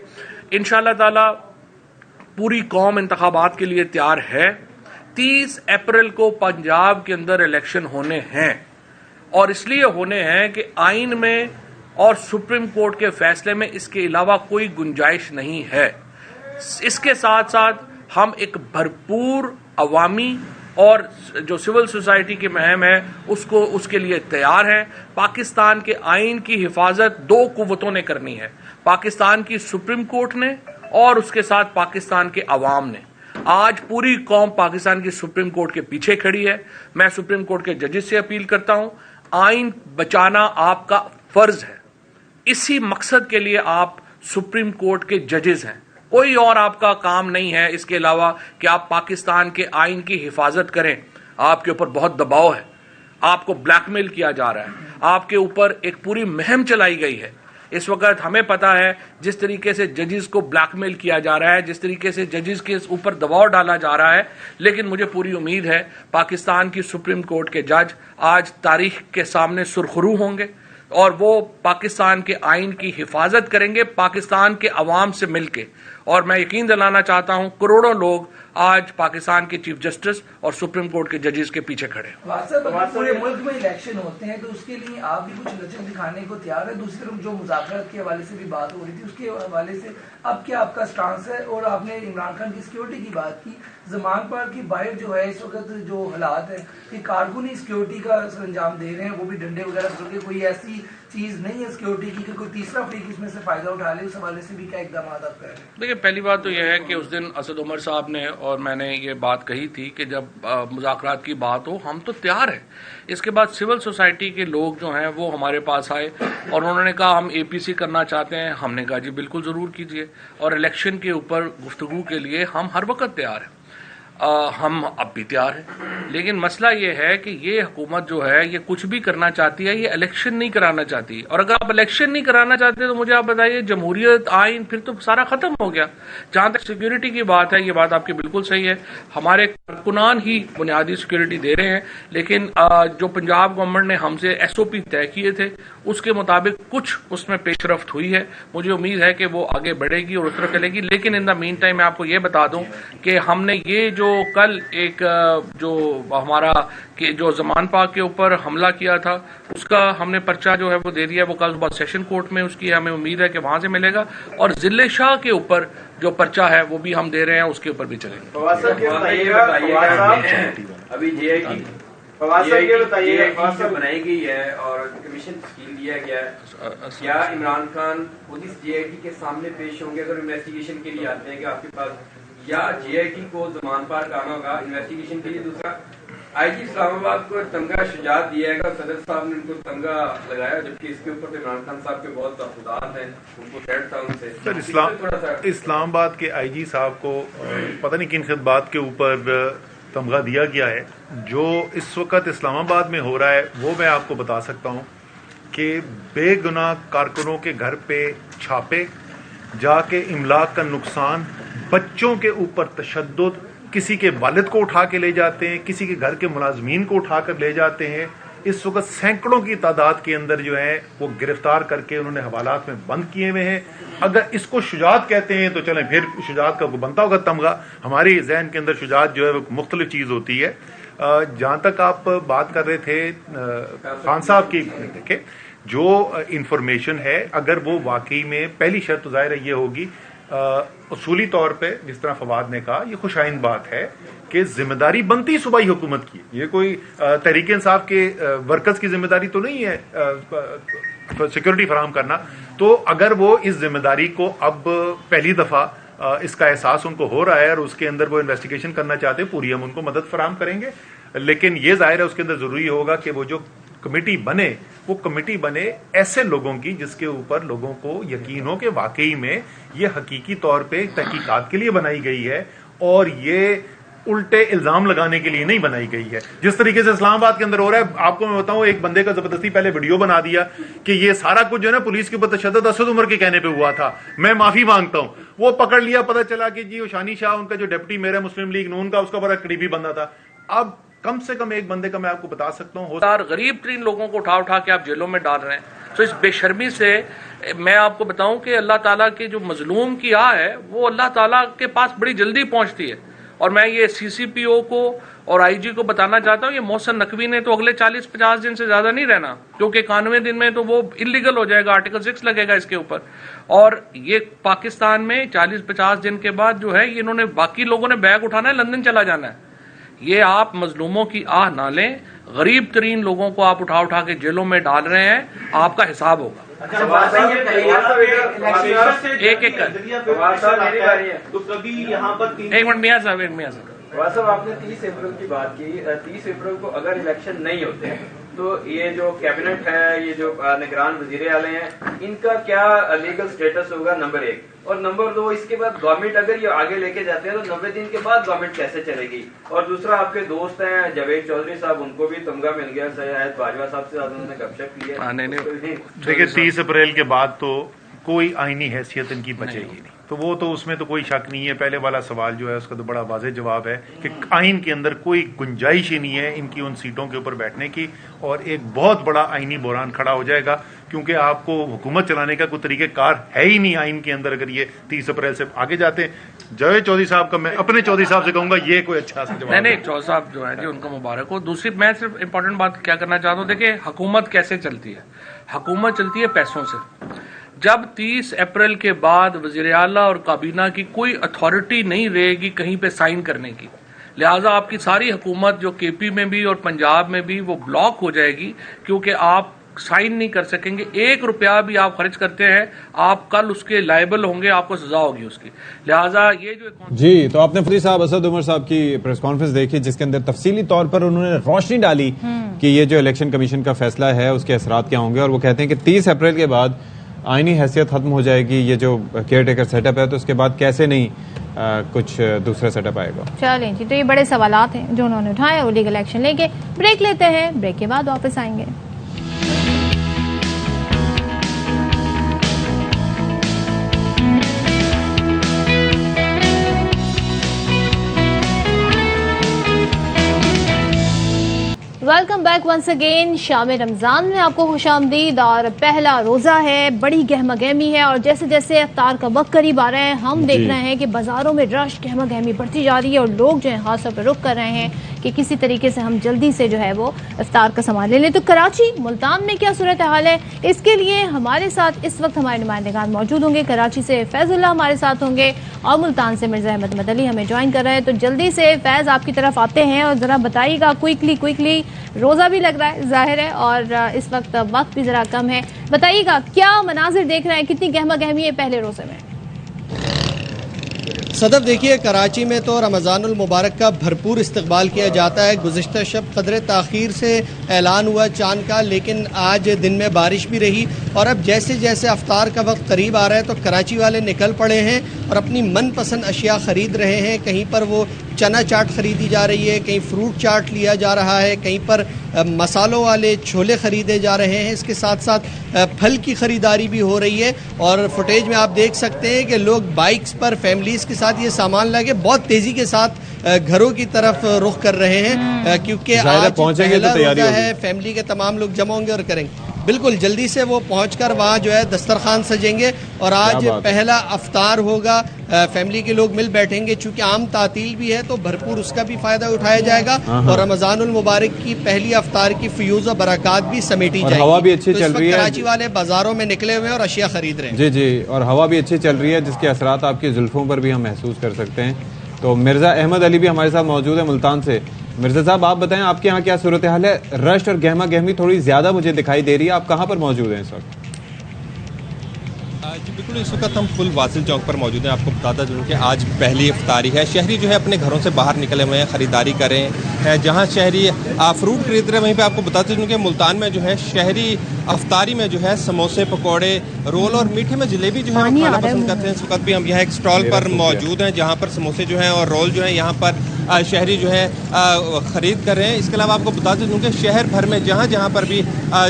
इंशाल्लाह ताला। पूरी कौम इंतखाबात के लिए तैयार है। 30 अप्रैल को पंजाब के अंदर इलेक्शन होने हैं, और इसलिए होने हैं कि आइन में और सुप्रीम कोर्ट के फैसले में इसके अलावा कोई गुंजाइश नहीं है। इसके साथ साथ हम एक भरपूर अवामी और जो सिविल सोसाइटी की मुहिम है उसके लिए तैयार हैं। पाकिस्तान के आइन की हिफाजत 2 कुव्वतों ने करनी है, पाकिस्तान की सुप्रीम कोर्ट ने और उसके साथ पाकिस्तान के अवाम ने। आज पूरी कौम पाकिस्तान की सुप्रीम कोर्ट के पीछे खड़ी है। मैं सुप्रीम कोर्ट के जजेस से अपील करता हूं, आइन बचाना आपका फर्ज है। इसी मकसद के लिए आप सुप्रीम कोर्ट के जजेस हैं, कोई और आपका काम नहीं है इसके अलावा कि आप पाकिस्तान के आइन की हिफाजत करें। आपके ऊपर बहुत दबाव है, आपको ब्लैकमेल किया जा रहा है, आपके ऊपर एक पूरी मुहिम चलाई गई है। इस वक्त हमें पता है जिस तरीके से जजेस को ब्लैकमेल किया जा रहा है, जिस तरीके से जजेस के ऊपर दबाव डाला जा रहा है, लेकिन मुझे पूरी उम्मीद है पाकिस्तान की सुप्रीम कोर्ट के जज आज तारीख के सामने सुरखरू होंगे और वो पाकिस्तान के आइन की हिफाजत करेंगे पाकिस्तान के अवाम से मिलके। और मैं यकीन दिलाना चाहता हूं करोड़ों लोग आज पाकिस्तान के चीफ जस्टिस और सुप्रीम कोर्ट के जजेस के पीछे खड़े। पूरे मुल्क में इलेक्शन होते हैं तो उसके लिए आप भी कुछ लचक दिखाने को तैयार है। दूसरी तरफ जो मुज़ाकरात के हवाले से भी बात हो रही थी उसके हवाले से अब क्या आपका स्टांस है? और आपने इमरान खान की सिक्योरिटी की बात की, ज़मान पार्क की बाहर जो है इस वक्त जो हालात है कि कारकुनी सिक्योरिटी का अंजाम दे रहे हैं, वो भी डंडे वगैरह करके, कोई ऐसी चीज नहीं है सिक्योरिटी की कि कोई तीसरा फरीक इसमें से फायदा उठा ले, उस हवाले से भी क्या इकदाम आप कर रहे हैं? देखिए, पहली बात तो यह है कि उस दिन असद उमर साहब ने और मैंने ये बात कही थी कि जब मुज़ाकरात की बात हो हम तो तैयार हैं। इसके बाद सिविल सोसाइटी के लोग जो हैं वो हमारे पास आए और उन्होंने कहा हम APC करना चाहते हैं। हमने कहा जी बिल्कुल ज़रूर कीजिए, और इलेक्शन के ऊपर गुफ्तगू के लिए हम हर वक्त तैयार हैं। हम अब भी तैयार हैं, लेकिन मसला ये है कि ये हुकूमत जो है ये कुछ भी करना चाहती है, ये इलेक्शन नहीं कराना चाहती। और अगर आप इलेक्शन नहीं कराना चाहते तो मुझे आप बताइए, जमहूरियत आइन फिर तो सारा खत्म हो गया। जहां तक सिक्योरिटी की बात है, ये बात आपकी बिल्कुल सही है, हमारे कारकुनान ही बुनियादी सिक्योरिटी दे रहे हैं, लेकिन जो पंजाब गवर्नमेंट ने हमसे SOP तय किए थे उसके मुताबिक कुछ उसमें पेशरफ्त हुई है। मुझे उम्मीद है कि वो आगे बढ़ेगी और उस तरह चलेगी। लेकिन इन द मीन टाइम मैं आपको ये बता दूं कि हमने ये जो कल एक जो हमारा कि जो ज़मान पाक के ऊपर हमला किया था उसका हमने पर्चा जो है वो दे दिया, वो कल सुबह सेशन कोर्ट में उसकी हमें उम्मीद है कि वहां से मिलेगा। और जिले शाह के ऊपर जो पर्चा है वो भी हम दे रहे हैं, उसके ऊपर भी चलेंगे। अभी JIT बनाई गई है और कमीशन तश्कील दिया गया है, क्या इमरान खान खुद इस JIT के सामने पेश होंगे अगर इन्वेस्टिगेशन के लिए आते हैं कि आपके पास, या JIT को जमान पार करना होगा इन्वेस्टिगेशन के लिए? दूसरा, IG इस्लामाबाद को तमगा शुजात दिया है, सदर साहब ने उनको तमगा लगाया, जबकि इसके ऊपर तो इमरान खान साहब के बहुत तहफुदात हैं, उनको डेट था उनसे। सर, इस्लामाबाद के IG साहब को पता नहीं किन खिदबात के ऊपर तमगा दिया गया है। जो इस वक्त इस्लामाबाद में हो रहा है वो मैं आपको बता सकता हूँ कि बेगुनाह कारकुनों के घर पे छापे, जाके इमलाक का नुकसान, बच्चों के ऊपर तशद्दुद, किसी के वालिद को उठा के ले जाते हैं, किसी के घर के मुलाजमीन को उठा कर ले जाते हैं। इस वक्त सैकड़ों की तादाद के अंदर जो है वो गिरफ्तार करके उन्होंने हवालात में बंद किए हुए हैं। अगर इसको शुजात कहते हैं तो चलें, फिर शुजात का बनता होगा तमगा। हमारे जहन के अंदर शुजात जो है वो मुख्तलिफ चीज़ होती है। जहाँ तक आप बात कर रहे थे खान साहब की, देखें जो इंफॉर्मेशन है अगर वो वाकई में, पहली शर्त तो ज़ाहिर ये होगी उसूली तौर पे, जिस तरह फवाद ने कहा, ये खुशाइंद बात है कि जिम्मेदारी बनती सूबाई हुकूमत की। ये कोई तहरीक इंसाफ के वर्कर्स की जिम्मेदारी तो नहीं है सिक्योरिटी फराहम करना। तो अगर वो इस जिम्मेदारी को अब पहली दफा इसका एहसास उनको हो रहा है और उसके अंदर वो इन्वेस्टिगेशन करना चाहते हैं, पूरी हम उनको मदद फराहम करेंगे। लेकिन ये जाहिर है उसके अंदर जरूरी होगा कि वो जो कमेटी बने, वो कमेटी बने ऐसे लोगों की जिसके ऊपर लोगों को यकीन हो कि वाकई में ये हकीकी तौर पे तहकीकात के लिए बनाई गई है और ये उल्टे इल्जाम लगाने के लिए नहीं बनाई गई है। जिस तरीके से इस्लामाबाद के अंदर हो रहा है, आपको मैं बताऊं, एक बंदे का जबरदस्ती पहले वीडियो बना दिया कि ये सारा कुछ जो है ना पुलिस के ऊपर तशद्दुद असद उमर के कहने पे हुआ था, मैं माफी मांगता हूं। वो पकड़ लिया, पता चला कि जी वो शानी शाह, उनका जो डिप्टी मेयर है मुस्लिम लीग नून का, उसका बड़ा करीबी बंदा था। अब कम से कम एक बंदे का मैं आपको बता सकता हूँ, गरीब तरीन लोगों को उठा उठा के आप जेलों में डाल रहे हैं। तो इस बेशर्मी से मैं आपको बताऊं कि अल्लाह ताला के जो मजलूम की आह है वो अल्लाह ताला के पास बड़ी जल्दी पहुंचती है। और मैं ये CCPO को और IG को बताना चाहता हूँ, ये मोहसिन नकवी ने तो अगले 40-50 दिन से ज्यादा नहीं रहना, क्योंकि 91 दिन में तो वो इलीगल हो जाएगा, आर्टिकल 6 लगेगा इसके ऊपर। और ये पाकिस्तान में 40-50 दिन के बाद जो है, ये इन्होंने बाकी लोगों ने बैग उठाना है, लंदन चला जाना है। ये आप मजलूमों की आह ना लें, गरीब तरीन लोगों को आप उठा उठा के जेलों में डाल रहे हैं, आपका हिसाब होगा। एक एक कर, एक मिनट मियां साहब, साहब आपने 30 अप्रैल की बात की। 30 अप्रैल को अगर इलेक्शन नहीं होते तो ये जो कैबिनेट है, ये जो निगरान वजीरे आले हैं, इनका क्या लीगल स्टेटस होगा, नंबर 1। और नंबर 2, इसके बाद गवर्नमेंट अगर ये आगे लेके जाते हैं तो 90 दिन के बाद गवर्नमेंट कैसे चलेगी? और दूसरा, आपके दोस्त हैं जावेद चौधरी साहब, उनको भी तमगा मिल गया, शायद बाजवा साहब से उन्होंने गपशप की है। देखिए 30 अप्रैल के बाद तो कोई आईनी हैसियत इनकी बचेगी नहीं, तो वो तो उसमें तो कोई शक नहीं है। पहले वाला सवाल जो है उसका तो बड़ा वाज़ेह जवाब है कि आइन के अंदर कोई गुंजाइश ही नहीं है इनकी उन सीटों के ऊपर बैठने की, और एक बहुत बड़ा आइनी बहरान खड़ा हो जाएगा, क्योंकि आपको हुकूमत चलाने का कोई तरीक़ेकार है ही नहीं आइन के अंदर। अगर ये 30 अप्रैल से आगे जाते हैं, जावेद चौधरी साहब का मैं अपने चौधरी साहब से कहूंगा ये कोई अच्छा सा जवाब नहीं, चौधरी साहब जो है जी उनको मुबारक हो। दूसरी मैं सिर्फ इंपॉर्टेंट बात क्या करना चाहता हूँ, देखिए हुकूमत कैसे चलती है, हुकूमत चलती है पैसों से। जब 30 अप्रैल के बाद वज़ीर आला और काबीना की कोई अथॉरिटी नहीं रहेगी कहीं पे साइन करने की, लिहाजा आपकी सारी हुकूमत जो KP में भी और पंजाब में भी वो ब्लॉक हो जाएगी, क्योंकि आप साइन नहीं कर सकेंगे। 1 रुपया भी आप खर्च करते हैं, आप कल उसके लायबल होंगे, आपको सजा होगी उसकी। लिहाजा ये जो जी, तो आपने फरीद साहब असद उमर साहब की प्रेस कॉन्फ्रेंस देखी, जिसके अंदर तफसीली तौर पर उन्होंने रोशनी डाली कि ये जो इलेक्शन कमीशन का फैसला है उसके असरात क्या होंगे। और वो कहते हैं कि 30 अप्रैल के बाद आईनी हैसियत खत्म हो जाएगी, ये जो केयर टेकर सेटअप है, तो उसके बाद कैसे नहीं कुछ दूसरा सेटअप आएगा। चलें जी, तो ये बड़े सवालात हैं जो उन्होंने उठाए। वो लीगल एक्शन लेके ब्रेक लेते हैं, ब्रेक के बाद वापस आएंगे। Welcome back once again. शाम रमजान में आपको खुशामदीद। और पहला रोजा है, बड़ी गहमा गहमी है, और जैसे जैसे इफ्तार का वक्त करीब आ रहा है, हम देख रहे हैं कि बाजारों में रश, गहमा गहमी बढ़ती जा रही है, और लोग जो है खास तौर पर रुख कर रहे हैं कि किसी तरीके से हम जल्दी से जो है वो इफ्तार का सामान ले लें। तो कराची मुल्तान में क्या सूरत हाल है, इसके लिए हमारे साथ इस वक्त हमारे नुमाइंदेगान मौजूद होंगे। कराची से फैजुल्ला हमारे साथ होंगे और मुल्तान से मिर्जा अहमद मदली हमें ज्वाइन कर रहे हैं। तो जल्दी से फैज़ आपकी तरफ आते हैं और ज़रा बताइएगा क्विकली, रोज़ा भी लग रहा है जाहिर है और इस वक्त वक्त भी ज़रा कम है, बताइएगा क्या मनाजिर देख रहे हैं, कितनी गहमा गहमी है पहले रोज़े में? सदर देखिए, कराची में तो रमज़ानुल मुबारक का भरपूर इस्तकबाल किया जाता है। गुज़िश्ता शब क़दरे ताख़ीर से ऐलान हुआ चाँद का, लेकिन आज दिन में बारिश भी रही और अब जैसे जैसे अफ्तार का वक्त करीब आ रहा है तो कराची वाले निकल पड़े हैं और अपनी मनपसंद अशिया ख़रीद रहे हैं। कहीं पर वो चना चाट ख़रीदी जा रही है, कहीं फ्रूट चाट लिया जा रहा है, कहीं पर मसालों वाले छोले ख़रीदे जा रहे हैं। इसके साथ साथ फल की ख़रीदारी भी हो रही है और फुटेज में आप देख सकते हैं कि लोग बाइक्स पर फैमिलीज़ के साथ ये सामान लाके बहुत तेज़ी के साथ घरों की तरफ रुख कर रहे हैं, क्योंकि आज पहला रोज़ा है, फैमिली के तमाम लोग जमा होंगे और करेंगे। बिल्कुल जल्दी से वो पहुंचकर वहाँ जो है दस्तरखान सजेंगे और आज पहला अफ्तार होगा, फैमिली के लोग मिल बैठेंगे। चूंकि आम तातील भी है तो भरपूर उसका भी फायदा उठाया जाएगा और रमज़ानुल मुबारक की पहली अफ्तार की फ्यूज और बरक़ात भी समेटी जाएगी। हवा भी अच्छी चल रही है, कराची वाले बाजारों में निकले हुए हैं और अशिया खरीद रहे हैं। जी, और हवा भी अच्छी चल रही है जिसके असरात आपकी जुल्फों पर भी हम महसूस कर सकते हैं। तो मिर्जा अहमद अली भी हमारे साथ मौजूद है मुल्तान से। मिर्जा साहब आप बताएं आपके यहाँ क्या सूरत हाल है? रश और गहमा गहमी थोड़ी ज्यादा मुझे दिखाई दे रही है, आप कहाँ पर मौजूद हैं इस वक्त? जी बिल्कुल, इस वक्त हम फुल वासिल चौक पर मौजूद हैं। आपको बताता चलूँ कि आज पहली इफ्तारी है। शहरी जो है अपने घरों से बाहर निकले हुए हैं, ख़रीदारी कर रहे हैं। जहाँ शहरी फ्रूट खरीद रहे हैं वहीं पे आपको बताते चलूँ कि मुल्तान में जो है शहरी अफ्तारी में जो है समोसे, पकौड़े, रोल और मीठे में जलेबी जो है वो खाना पसंद करते हैं। इस वक्त भी हम यहाँ एक स्टॉल पर मौजूद हैं जहाँ पर समोसे जो हैं और रोल जो है यहाँ पर शहरी जो है ख़रीद कर रहे हैं। इसके अलावा आपको बताते चलूँ कि शहर भर में जहाँ जहाँ पर भी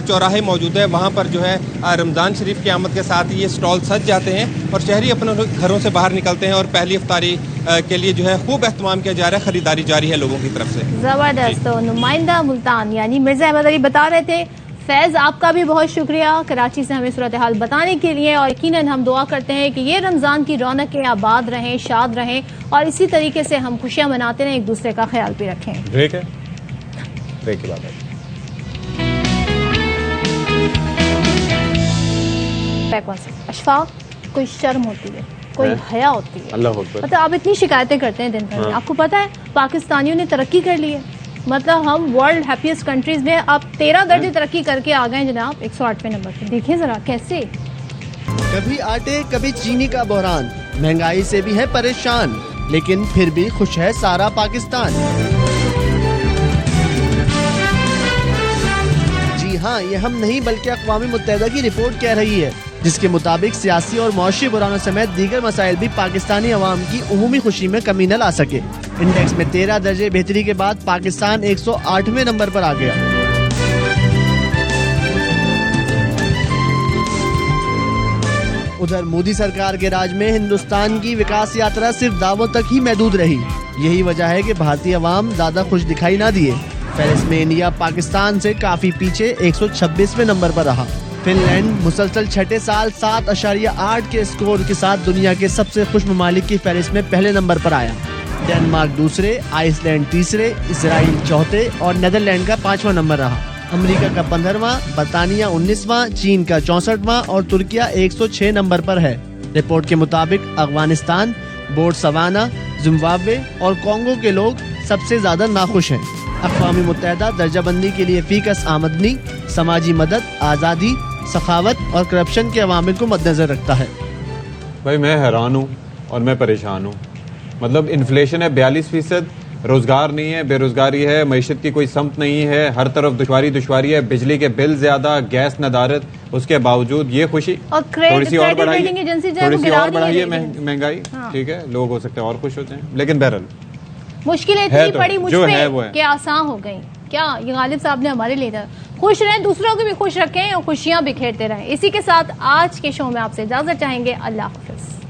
चौराहे मौजूद है वहाँ पर जो है रमज़ान शरीफ की आमद के साथ ये स्टॉल सज जाते हैं और शहरी अपने घरों से बाहर निकलते हैं और पहली इफ्तारी के लिए जो है खूब एहतमाम किया जा रहा है, खरीदारी जारी है लोगों की तरफ से। जबरदस्त। तो नुमाइंदा मुल्तान यानी मिर्जा अहमद अली बता रहे थे। फैज़ आपका भी बहुत शुक्रिया कराची से हमें सूरत हाल बताने के लिए और यकीनन हम दुआ करते हैं कि ये रमज़ान की रौनकें आबाद रहें, शाद रहें और इसी तरीके से हम खुशियाँ मनाते रहें, एक दूसरे का ख्याल भी रखें। ब्रेक है, ब्रेक के बाद अशफाक, कोई शर्म होती है, कोई हया होती है, मतलब आप इतनी शिकायतें करते हैं दिन भर में। आपको पता है पाकिस्तानियों ने तरक्की कर ली है, मतलब हम वर्ल्ड हैप्पीएस्ट कंट्रीज में अब 13 दर्जे तरक्की करके आ गए जनाब 108वें नंबर पे। देखिए जरा कैसे। कभी आटे कभी चीनी का बहरान, महंगाई से भी है परेशान, लेकिन फिर भी खुश है सारा पाकिस्तान। जी हाँ, ये हम नहीं बल्कि अक़वाम मुत्तहिदा की रिपोर्ट कह रही है, जिसके मुताबिक सियासी और मौशी बुरानों समेत दीगर मसाइल भी पाकिस्तानी अवाम की उमूमी खुशी में कमी न ला सके। इंडेक्स में 13 दर्जे बेहतरी के बाद पाकिस्तान 108वें नंबर पर आ गया। उधर मोदी सरकार के राज में हिंदुस्तान की विकास यात्रा सिर्फ दावों तक ही महदूद रही। यही वजह है कि भारतीय अवाम ज्यादा खुश दिखाई ना दिए। फहरिस्त में इंडिया पाकिस्तान से काफी पीछे 126वें नंबर पर रहा। फिनलैंड मुसलसल छठे साल 7.8 के स्कोर के साथ दुनिया के सबसे खुश ममालिक की फहरिस्त में पहले नंबर पर आया। डेनमार्क दूसरे, आइसलैंड तीसरे, इसराइल चौथे और नीदरलैंड का 5वां नंबर रहा। अमेरिका का 15वां, बर्तानिया 19वां, चीन का 64वां और तुर्किया 106 नंबर पर है। रिपोर्ट के मुताबिक अफगानिस्तान, बोट्सवाना, जिम्बाब्वे और कॉन्गो के लोग सबसे ज्यादा नाखुश हैं। अक़वाम मुत्तहिदा दर्जाबंदी के लिए फीकस आमदनी, समाजी मदद, आज़ादी, सखावत और करप्शन के अवामिल को मद्देनजर रखता है। भाई मैं हैरान हूँ और मैं परेशान हूँ। मतलब इन्फ्लेशन है 42%, रोजगार नहीं है, बेरोजगारी है, मईशत की कोई समत नहीं है, हर तरफ दुश्वारी है, बिजली के बिल ज्यादा, गैस नदारत, उसके बावजूद ये खुशी थोड़ी सी और बढ़ाइए महंगाई। ठीक है, लोग हो सकते हैं और खुश होते हैं, लेकिन बहरहाल मुश्किलें इतनी पड़ी मुझ पे कि आसान हो गई। क्या ये गालिब साहब ने हमारे लिए खुश रहें, दूसरों को भी खुश रखें और खुशियां बिखेरते रहें। इसी के साथ आज के शो में आपसे इजाजत चाहेंगे। अल्लाह हाफिज।